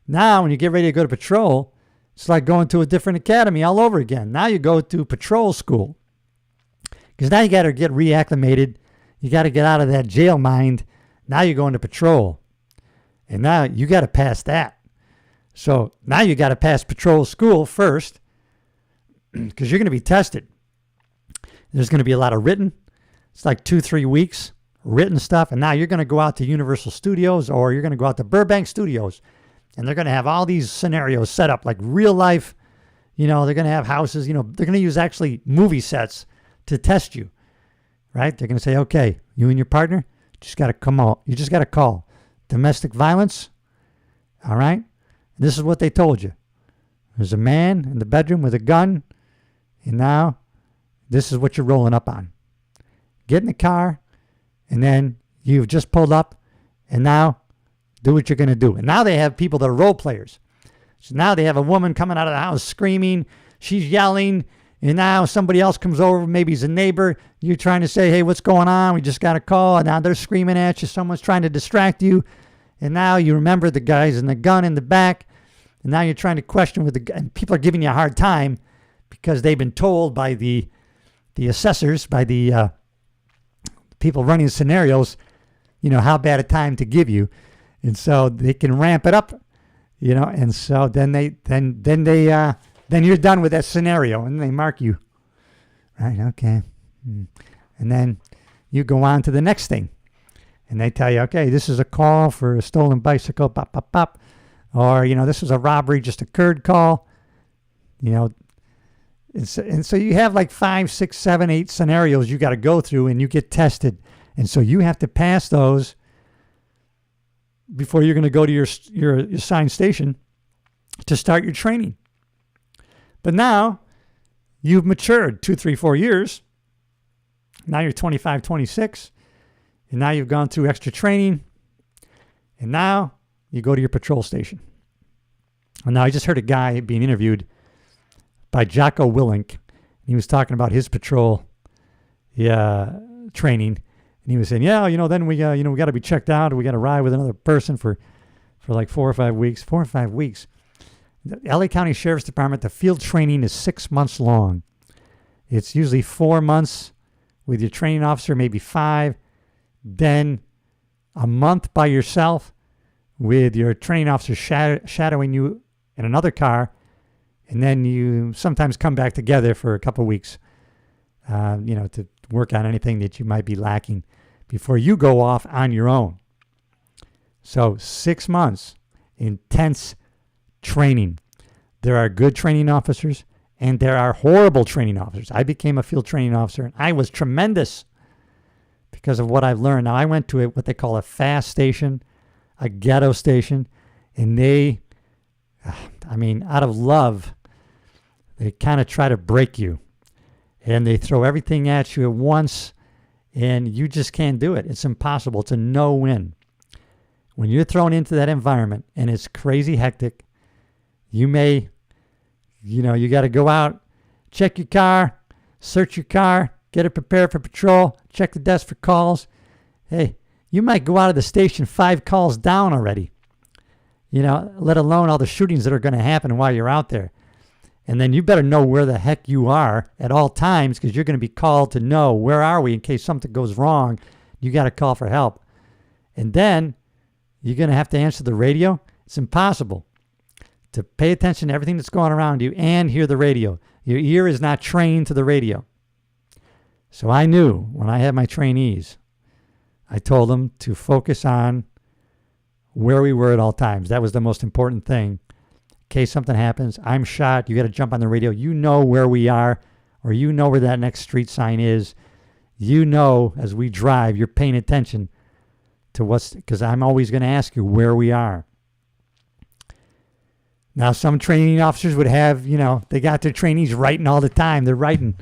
Now, when you get ready to go to patrol, it's like going to a different academy all over again. Now you go to patrol school. Because now you got to get reacclimated. You got to get out of that jail mind. Now you're going to patrol. And now you got to pass that. So now you got to pass patrol school first because you're going to be tested. There's going to be a lot of written. It's like 2, 3 weeks written stuff. And now you're going to go out to Universal Studios or you're going to go out to Burbank Studios. And they're going to have all these scenarios set up like real life. They're going to have houses. They're going to use actually movie sets to test you. Right? They're going to say, okay, you and your partner just got to come out. You just got to call. Domestic violence. All right? This is what they told you. There's a man in the bedroom with a gun. And now this is what you're rolling up on. Get in the car. And then you've just pulled up. And now do what you're going to do. And now they have people that are role players. So now they have a woman coming out of the house screaming. She's yelling. And now somebody else comes over. Maybe it's a neighbor. You're trying to say, hey, what's going on? We just got a call. And now they're screaming at you. Someone's trying to distract you. And now you remember the guys and the gun in the back. And now you're trying to question with the and people are giving you a hard time because they've been told by the assessors, by the people running the scenarios, how bad a time to give you. And so they can ramp it up, and so then you're done with that scenario and they mark you. Right, okay. And then you go on to the next thing. And they tell you, okay, this is a call for a stolen bicycle, pop, pop, pop. Or, this was a robbery just occurred call. And so you have like 5, 6, 7, 8 scenarios you got to go through and you get tested. And so you have to pass those before you're going to go to your assigned station to start your training. But now you've matured 2, 3, 4 years. Now you're 25, 26. And now you've gone through extra training. And now you go to your patrol station. And now I just heard a guy being interviewed by Jocko Willink. He was talking about his patrol training. And he was saying, then we got to be checked out. We got to ride with another person for like 4 or 5 weeks. 4 or 5 weeks. The LA County Sheriff's Department, the field training is 6 months long. It's usually 4 months with your training officer, maybe 5. Then a month by yourself with your training officer shadowing you in another car. And then you sometimes come back together for a couple of weeks, to work on anything that you might be lacking before you go off on your own. So 6 months, intense training. There are good training officers and there are horrible training officers. I became a field training officer and I was tremendous because of what I've learned. Now I went to what they call a fast station, a ghetto station, and out of love, they kind of try to break you. And they throw everything at you at once, and you just can't do it. It's impossible. It's a no-win. When you're thrown into that environment, and it's crazy hectic, you got to go out, check your car, search your car, get it prepared for patrol, check the desk for calls. Hey, you might go out of the station 5 calls down already, let alone all the shootings that are going to happen while you're out there. And then you better know where the heck you are at all times because you're going to be called to know where are we in case something goes wrong. You got to call for help. And then you're going to have to answer the radio. It's impossible to pay attention to everything that's going around you and hear the radio. Your ear is not trained to the radio. So I knew when I had my trainees, I told them to focus on where we were at all times. That was the most important thing. In case something happens, I'm shot, you got to jump on the radio. You know where we are, or you know where that next street sign is. As we drive, you're paying attention to because I'm always going to ask you where we are. Now, some training officers would have, they got their trainees writing all the time. They're writing,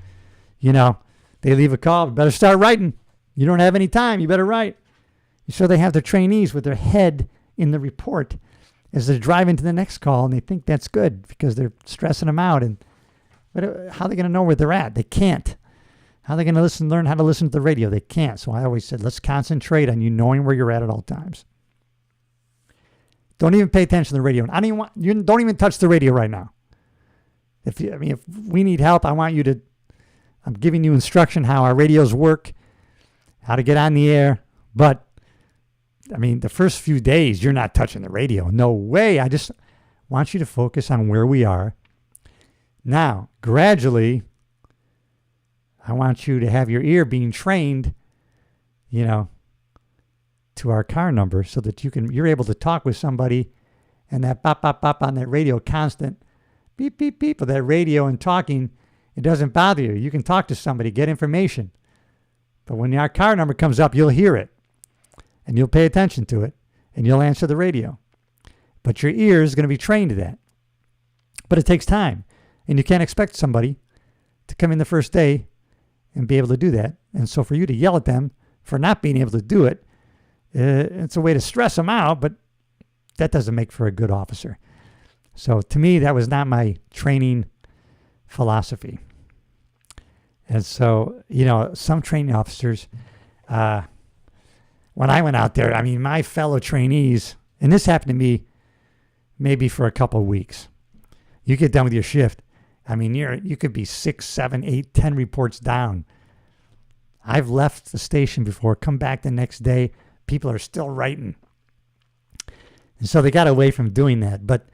they leave a call, better start writing. You don't have any time, you better write. So they have their trainees with their head in the report as they're driving to the next call, and they think that's good because they're stressing them out. But how are they going to know where they're at? They can't. How are they going to learn how to listen to the radio? They can't. So I always said, let's concentrate on you knowing where you're at all times. Don't even pay attention to the radio. You don't even touch the radio right now. If we need help, I'm giving you instruction how our radios work, how to get on the air. But the first few days, you're not touching the radio. No way. I just want you to focus on where we are. Now, gradually, I want you to have your ear being trained, to our car number so that you're able to talk with somebody, and that bop, bop, bop on that radio, constant beep, beep, beep of that radio and talking, it doesn't bother you. You can talk to somebody, get information. But when our car number comes up, you'll hear it, and you'll pay attention to it, and you'll answer the radio. But your ear is going to be trained to that. But it takes time, and you can't expect somebody to come in the first day and be able to do that. And so for you to yell at them for not being able to do it, it's a way to stress them out, but that doesn't make for a good officer. So to me, that was not my training philosophy. And so, some training officers, when I went out there, my fellow trainees, and this happened to me maybe for a couple of weeks. You get done with your shift. You could be 6, 7, 8, 10 reports down. I've left the station before, come back the next day, people are still writing. And so they got away from doing that. But,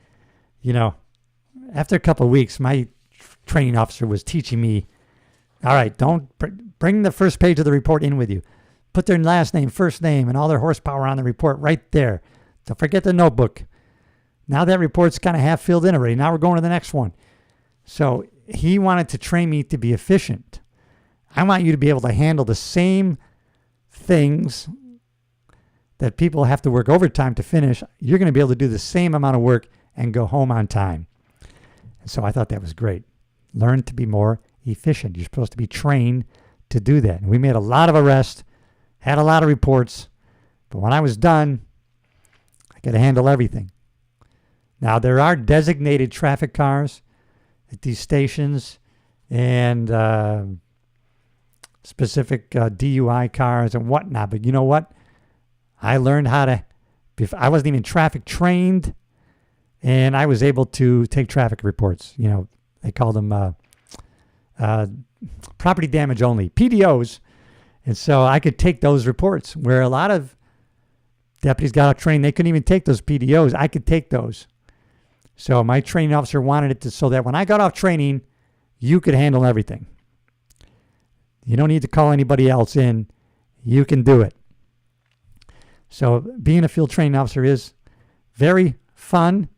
after a couple of weeks, my training officer was teaching me, all right, don't bring the first page of the report in with you. Put their last name, first name, and all their horsepower on the report right there. Don't forget the notebook. Now that report's kind of half filled in already. Now we're going to the next one. So he wanted to train me to be efficient. I want you to be able to handle the same things that people have to work overtime to finish. You're going to be able to do the same amount of work and go home on time. And so I thought that was great. Learn to be more efficient. You're supposed to be trained to do that. And we made a lot of arrests, had a lot of reports, but when I was done, I could handle everything. Now, there are designated traffic cars at these stations and specific DUI cars and whatnot. But you know what? I learned how to, I wasn't even traffic trained, and I was able to take traffic reports. They call them property damage only, PDOs. And so I could take those reports where a lot of deputies got out trained. They couldn't even take those PDOs. I could take those. So my training officer wanted it so that when I got off training, you could handle everything. You don't need to call anybody else in. You can do it. So being a field training officer is very fun.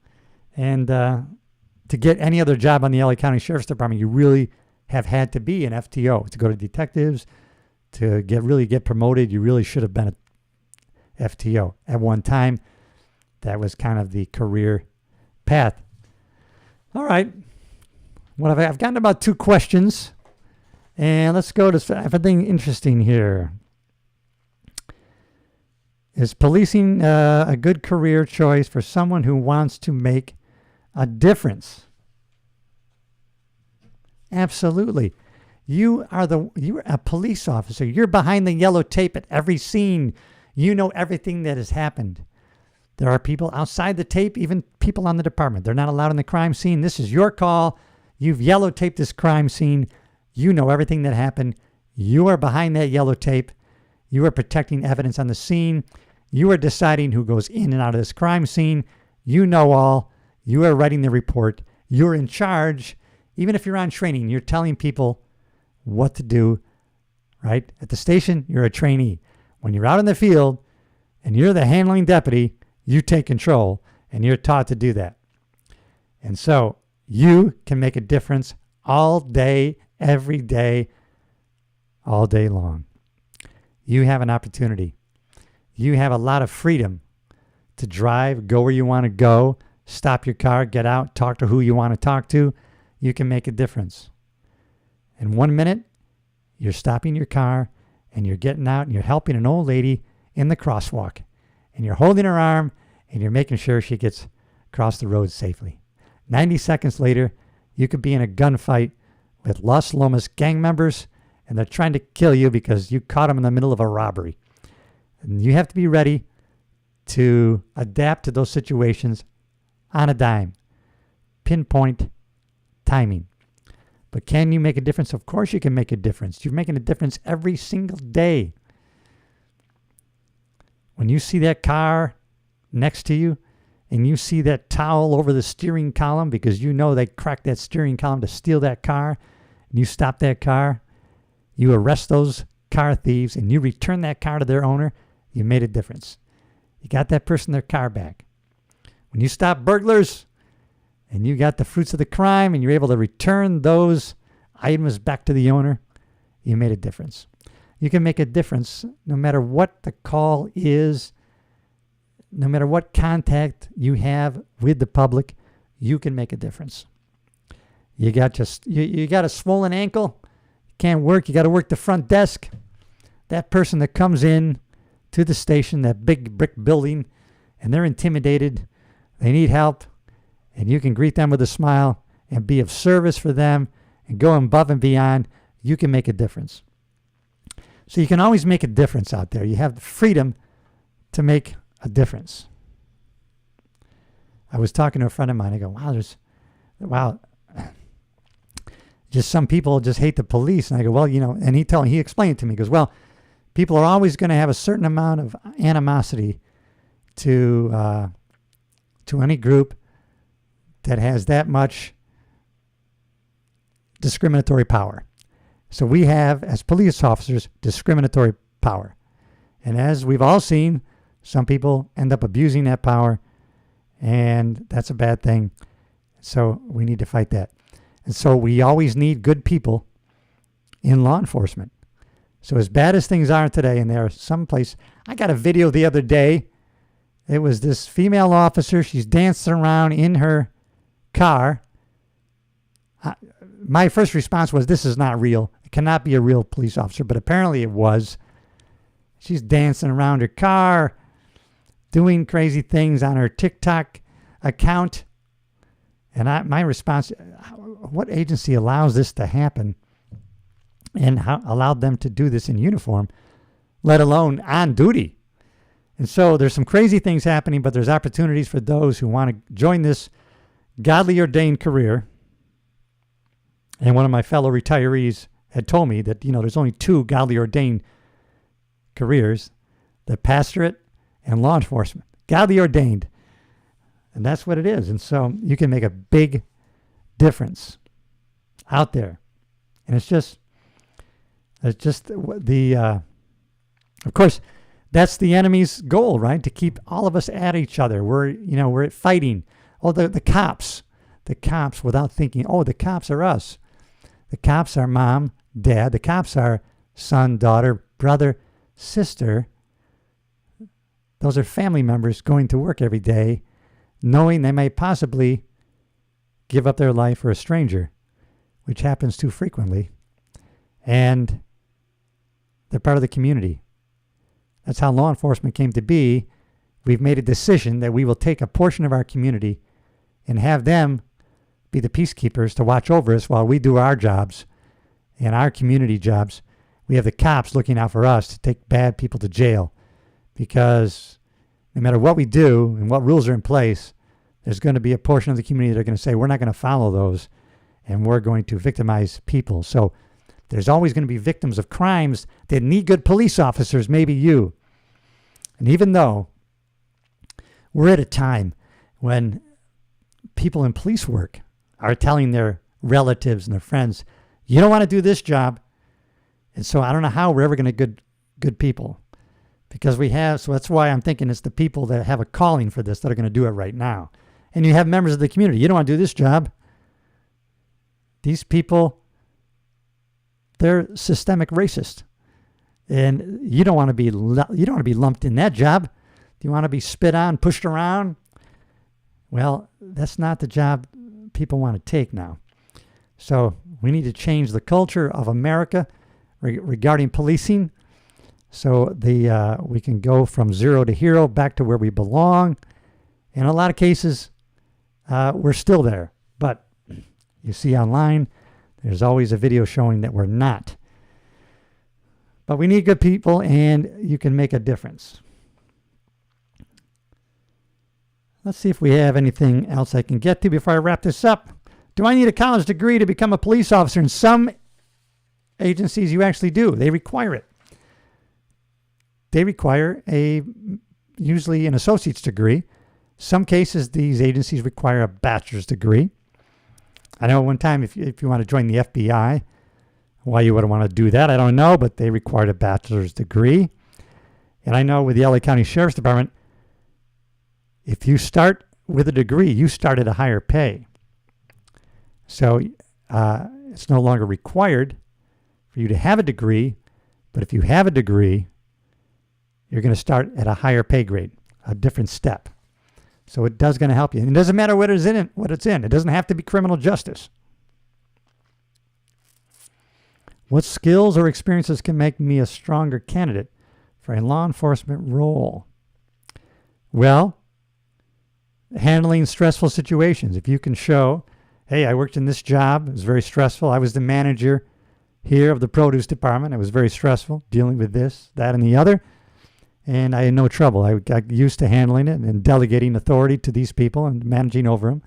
And to get any other job on the LA County Sheriff's Department, you really have had to be an FTO. To go to detectives, to get promoted, you really should have been an FTO. At one time, that was kind of the career path. All right. I've gotten about 2 questions. And let's go to something interesting here. Is policing a good career choice for someone who wants to make a difference? Absolutely. You're a police officer. You're behind the yellow tape at every scene. You know everything that has happened. There are people outside the tape, even people on the department. They're not allowed in the crime scene. This is your call. You've yellow taped this crime scene. You know everything that happened. You are behind that yellow tape. You are protecting evidence on the scene. You are deciding who goes in and out of this crime scene. You know all. You are writing the report. You're in charge. Even if you're on training, you're telling people what to do, right? At the station, you're a trainee. When you're out in the field and you're the handling deputy, you take control and you're taught to do that. And so you can make a difference all day, every day, all day long. You have an opportunity. You have a lot of freedom to drive, go where you want to go, stop your car, get out, talk to who you want to talk to. You can make a difference. In 1 minute, you're stopping your car and you're getting out and you're helping an old lady in the crosswalk. And you're holding her arm and you're making sure she gets across the road safely. 90 seconds later, you could be in a gunfight with Los Lomas gang members and they're trying to kill you because you caught them in the middle of a robbery. And you have to be ready to adapt to those situations on a dime. Pinpoint timing. But can you make a difference? Of course you can make a difference. You're making a difference every single day. When you see that car next to you and you see that towel over the steering column because you know they cracked that steering column to steal that car, and you stop that car, you arrest those car thieves, and you return that car to their owner, you made a difference. You got that person their car back. When you stop burglars and you got the fruits of the crime and you're able to return those items back to the owner, you made a difference. You can make a difference no matter what the call is, no matter what contact you have with the public, you can make a difference. You got a swollen ankle, you can't work, you got to work the front desk. That person that comes in to the station, that big brick building, and they're intimidated, they need help, and you can greet them with a smile and be of service for them and go above and beyond, you can make a difference. So you can always make a difference out there. You have the freedom to make a difference. I was talking to a friend of mine. I go, wow, just some people just hate the police. And I go, well, and he explained it to me. He goes, well, people are always going to have a certain amount of animosity to any group that has that much discriminatory power. So we have, as police officers, discriminatory power. And as we've all seen, some people end up abusing that power, and that's a bad thing. So we need to fight that. And so we always need good people in law enforcement. So as bad as things are today, and there are some place, I got a video the other day. It was this female officer. She's dancing around in her car. My first response was, this is not real. It cannot be a real police officer, but apparently it was. She's dancing around her car, doing crazy things on her TikTok account. And my response, what agency allows this to happen and allowed them to do this in uniform, let alone on duty? And so there's some crazy things happening, but there's opportunities for those who want to join this godly ordained career. And one of my fellow retirees had told me that, there's only two godly ordained careers, the pastorate and law enforcement. Godly ordained. And that's what it is. And so you can make a big difference out there. And it's just the, of course, that's the enemy's goal, right? To keep all of us at each other. We're fighting. Oh, the cops without thinking, oh, the cops are us. The cops are mom, dad. The cops are son, daughter, brother, sister. Those are family members going to work every day, knowing they may possibly give up their life for a stranger, which happens too frequently. And they're part of the community. That's how law enforcement came to be. We've made a decision that we will take a portion of our community and have them be the peacekeepers to watch over us while we do our jobs and our community jobs. We have the cops looking out for us to take bad people to jail, because no matter what we do and what rules are in place, there's going to be a portion of the community that are going to say, we're not going to follow those, and we're going to victimize people. So there's always going to be victims of crimes that need good police officers, maybe you. And even though we're at a time when people in police work are telling their relatives and their friends, you don't want to do this job. And so I don't know how we're ever going to get good people, because so that's why I'm thinking it's the people that have a calling for this that are going to do it right now. And you have members of the community. You don't want to do this job. These people, they're systemic racist. And you don't want to be lumped in that job. Do you want to be spit on, pushed around? Well, that's not the job people want to take now. So we need to change the culture of America regarding policing, so we can go from zero to hero, back to where we belong. In a lot of cases, we're still there. But you see online, there's always a video showing that we're not. But we need good people, and you can make a difference. Let's see if we have anything else I can get to before I wrap this up. Do I need a college degree to become a police officer? In some agencies, you actually do. They require it. They require usually an associate's degree. Some cases, these agencies require a bachelor's degree. I know one time if you want to join the FBI, why you would want to do that, I don't know, but they required a bachelor's degree. And I know with the LA County Sheriff's Department, if you start with a degree, you start at a higher pay. So it's no longer required for you to have a degree, but if you have a degree, you're going to start at a higher pay grade, a different step. So it does going to help you. And it doesn't matter what it's in. It doesn't have to be criminal justice. What skills or experiences can make me a stronger candidate for a law enforcement role? Well, handling stressful situations. If you can show, hey, I worked in this job. It was very stressful. I was the manager here of the produce department. It was very stressful dealing with this, that, and the other. And I had no trouble. I got used to handling it and delegating authority to these people and managing over them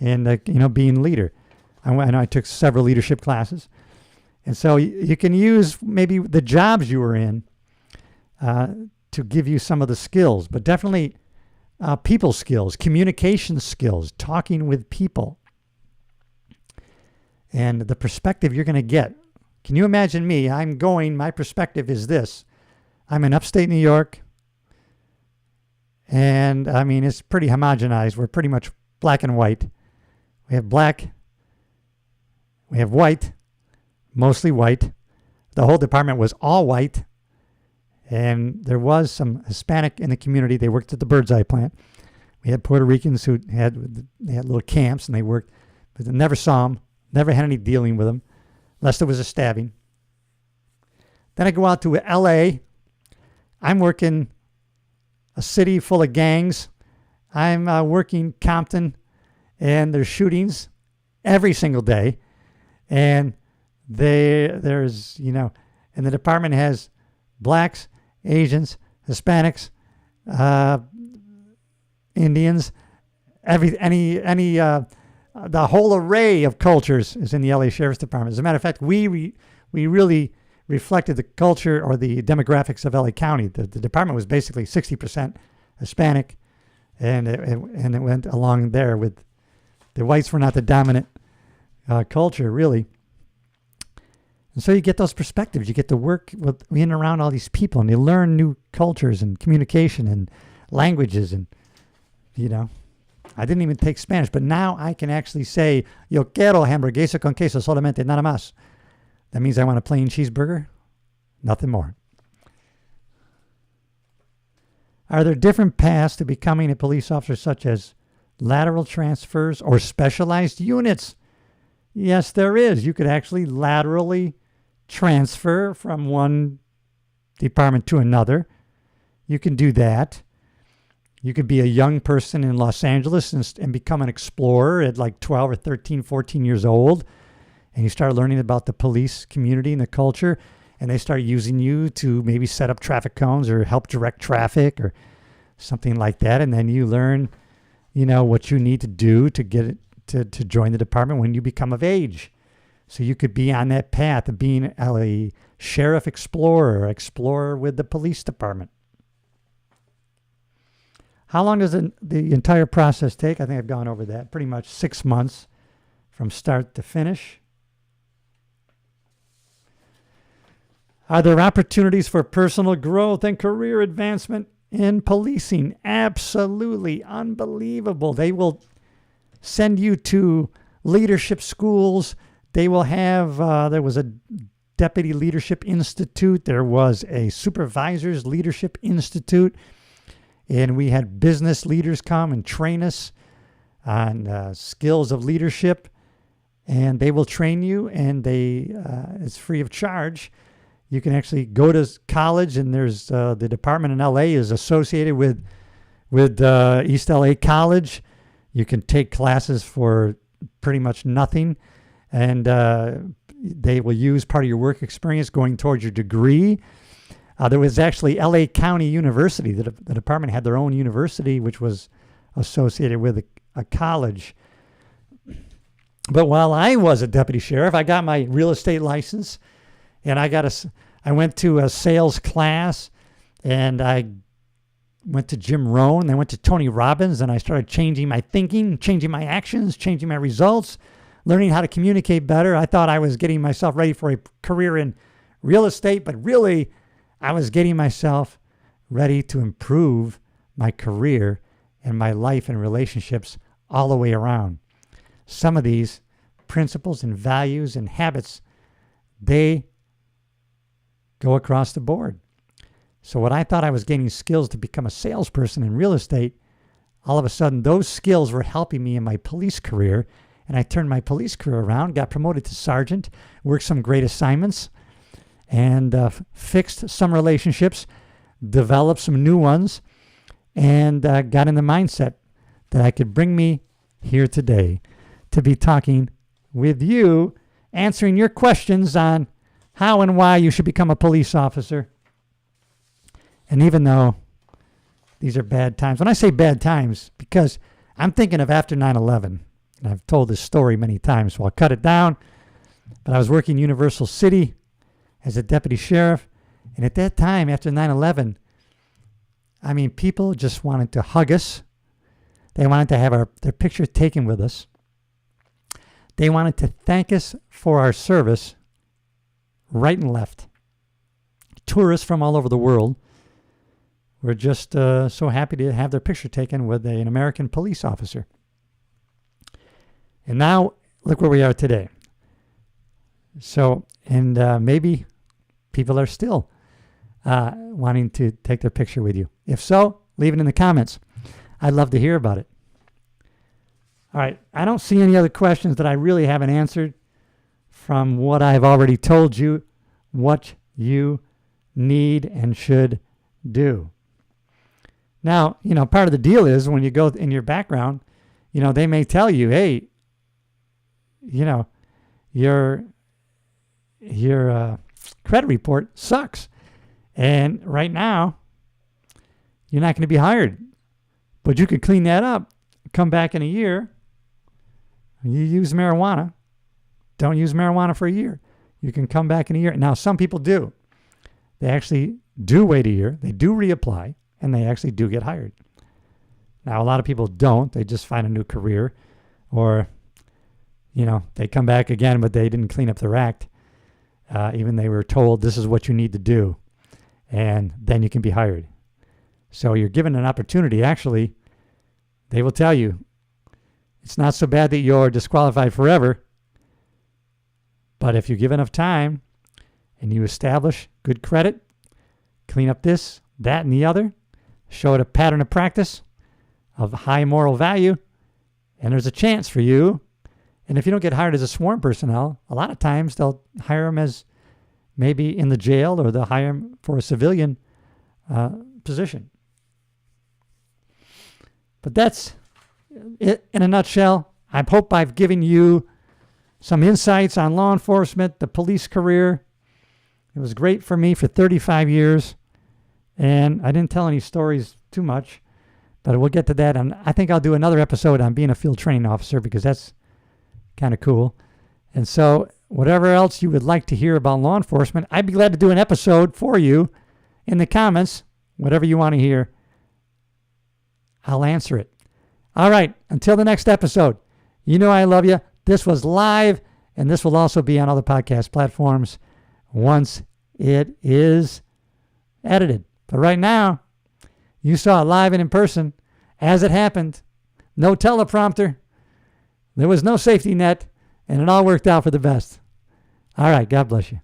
and, being leader. I took several leadership classes. And so you can use maybe the jobs you were in to give you some of the skills, but definitely people skills, communication skills, talking with people, and the perspective you're going to get. Can you imagine me? My perspective is this. I'm in upstate New York, and I mean, it's pretty homogenized. We're pretty much black and white. We have black, we have white, mostly white. The whole department was all white, and there was some Hispanic in the community. They worked at the Bird's Eye plant. We had Puerto Ricans who had little camps, and they worked, but I never saw them, never had any dealing with them, unless there was a stabbing. Then I go out to L.A., I'm working a city full of gangs. I'm working Compton, and there's shootings every single day. And there's, and the department has blacks, Asians, Hispanics, Indians, the whole array of cultures is in the LA Sheriff's Department. As a matter of fact, we really reflected the culture or the demographics of LA County. The department was basically 60% Hispanic, and it went along there with the whites were not the dominant culture, really. And so you get those perspectives. You get to work with in and around all these people, and you learn new cultures and communication and languages. And, I didn't even take Spanish, but now I can actually say, yo quiero hamburguesa con queso solamente, nada más. That means I want a plain cheeseburger, nothing more. Are there different paths to becoming a police officer, such as lateral transfers or specialized units? Yes, there is. You could actually laterally transfer from one department to another. You can do that. You could be a young person in Los Angeles and become an explorer at like 12 or 13, 14 years old. And you start learning about the police community and the culture, and they start using you to maybe set up traffic cones or help direct traffic or something like that. And then you learn, what you need to do to get it to join the department when you become of age. So you could be on that path of being a sheriff explorer with the police department. How long does the entire process take? I think I've gone over that. Pretty much 6 months from start to finish. Are there opportunities for personal growth and career advancement in policing? Absolutely unbelievable. They will send you to leadership schools. They will have, there was a Deputy Leadership Institute. There was a Supervisors Leadership Institute. And we had business leaders come and train us on skills of leadership. And they will train you, and it's free of charge. You can actually go to college, and there's the department in LA is associated with East LA College. You can take classes for pretty much nothing, and they will use part of your work experience going towards your degree. There was actually LA County University. The department had their own university, which was associated with a college. But while I was a deputy sheriff, I got my real estate license, and I went to a sales class, and I went to Jim Rohn, I went to Tony Robbins, and I started changing my thinking, changing my actions, changing my results, learning how to communicate better. I thought I was getting myself ready for a career in real estate, but really I was getting myself ready to improve my career and my life and relationships all the way around. Some of these principles and values and habits, they go across the board. So what I thought I was gaining skills to become a salesperson in real estate, all of a sudden those skills were helping me in my police career. And I turned my police career around, got promoted to sergeant, worked some great assignments, and fixed some relationships, developed some new ones, and got in the mindset that I could bring me here today to be talking with you, answering your questions on how and why you should become a police officer. And even though these are bad times, when I say bad times, because I'm thinking of after 9/11, and I've told this story many times, so I'll cut it down. But I was working Universal City as a deputy sheriff, and at that time, after 9/11, I mean, people just wanted to hug us. They wanted to have their picture taken with us. They wanted to thank us for our service, right and left. Tourists from all over the world were just so happy to have their picture taken with an American police officer. And now, look where we are today. So, and maybe people are still wanting to take their picture with you. If so, leave it in the comments. I'd love to hear about it. All right, I don't see any other questions that I really haven't answered from what I've already told you, what you need and should do. Now, part of the deal is when you go in your background, they may tell you, hey, your credit report sucks. And right now, you're not going to be hired. But you could clean that up, come back in a year. You use marijuana. Don't use marijuana for a year. You can come back in a year. Now, some people do. They actually do wait a year. They do reapply, and they actually do get hired. Now, a lot of people don't. They just find a new career, or, they come back again, but they didn't clean up their act. Even they were told this is what you need to do, and then you can be hired. So you're given an opportunity. Actually, they will tell you it's not so bad that you're disqualified forever, but if you give enough time and you establish good credit, clean up this, that, and the other, show it a pattern of practice of high moral value, and there's a chance for you. And if you don't get hired as a sworn personnel, a lot of times they'll hire them as maybe in the jail, or they'll hire them for a civilian position. But that's it in a nutshell. I hope I've given you some insights on law enforcement, the police career. It was great for me for 35 years. And I didn't tell any stories too much, but we'll get to that. And I think I'll do another episode on being a field training officer, because that's kind of cool. And so whatever else you would like to hear about law enforcement, I'd be glad to do an episode for you in the comments. Whatever you want to hear, I'll answer it. All right, until the next episode, I love you. This was live, and this will also be on other podcast platforms once it is edited. But right now, you saw it live and in person as it happened. No teleprompter. There was no safety net, and it all worked out for the best. All right, God bless you.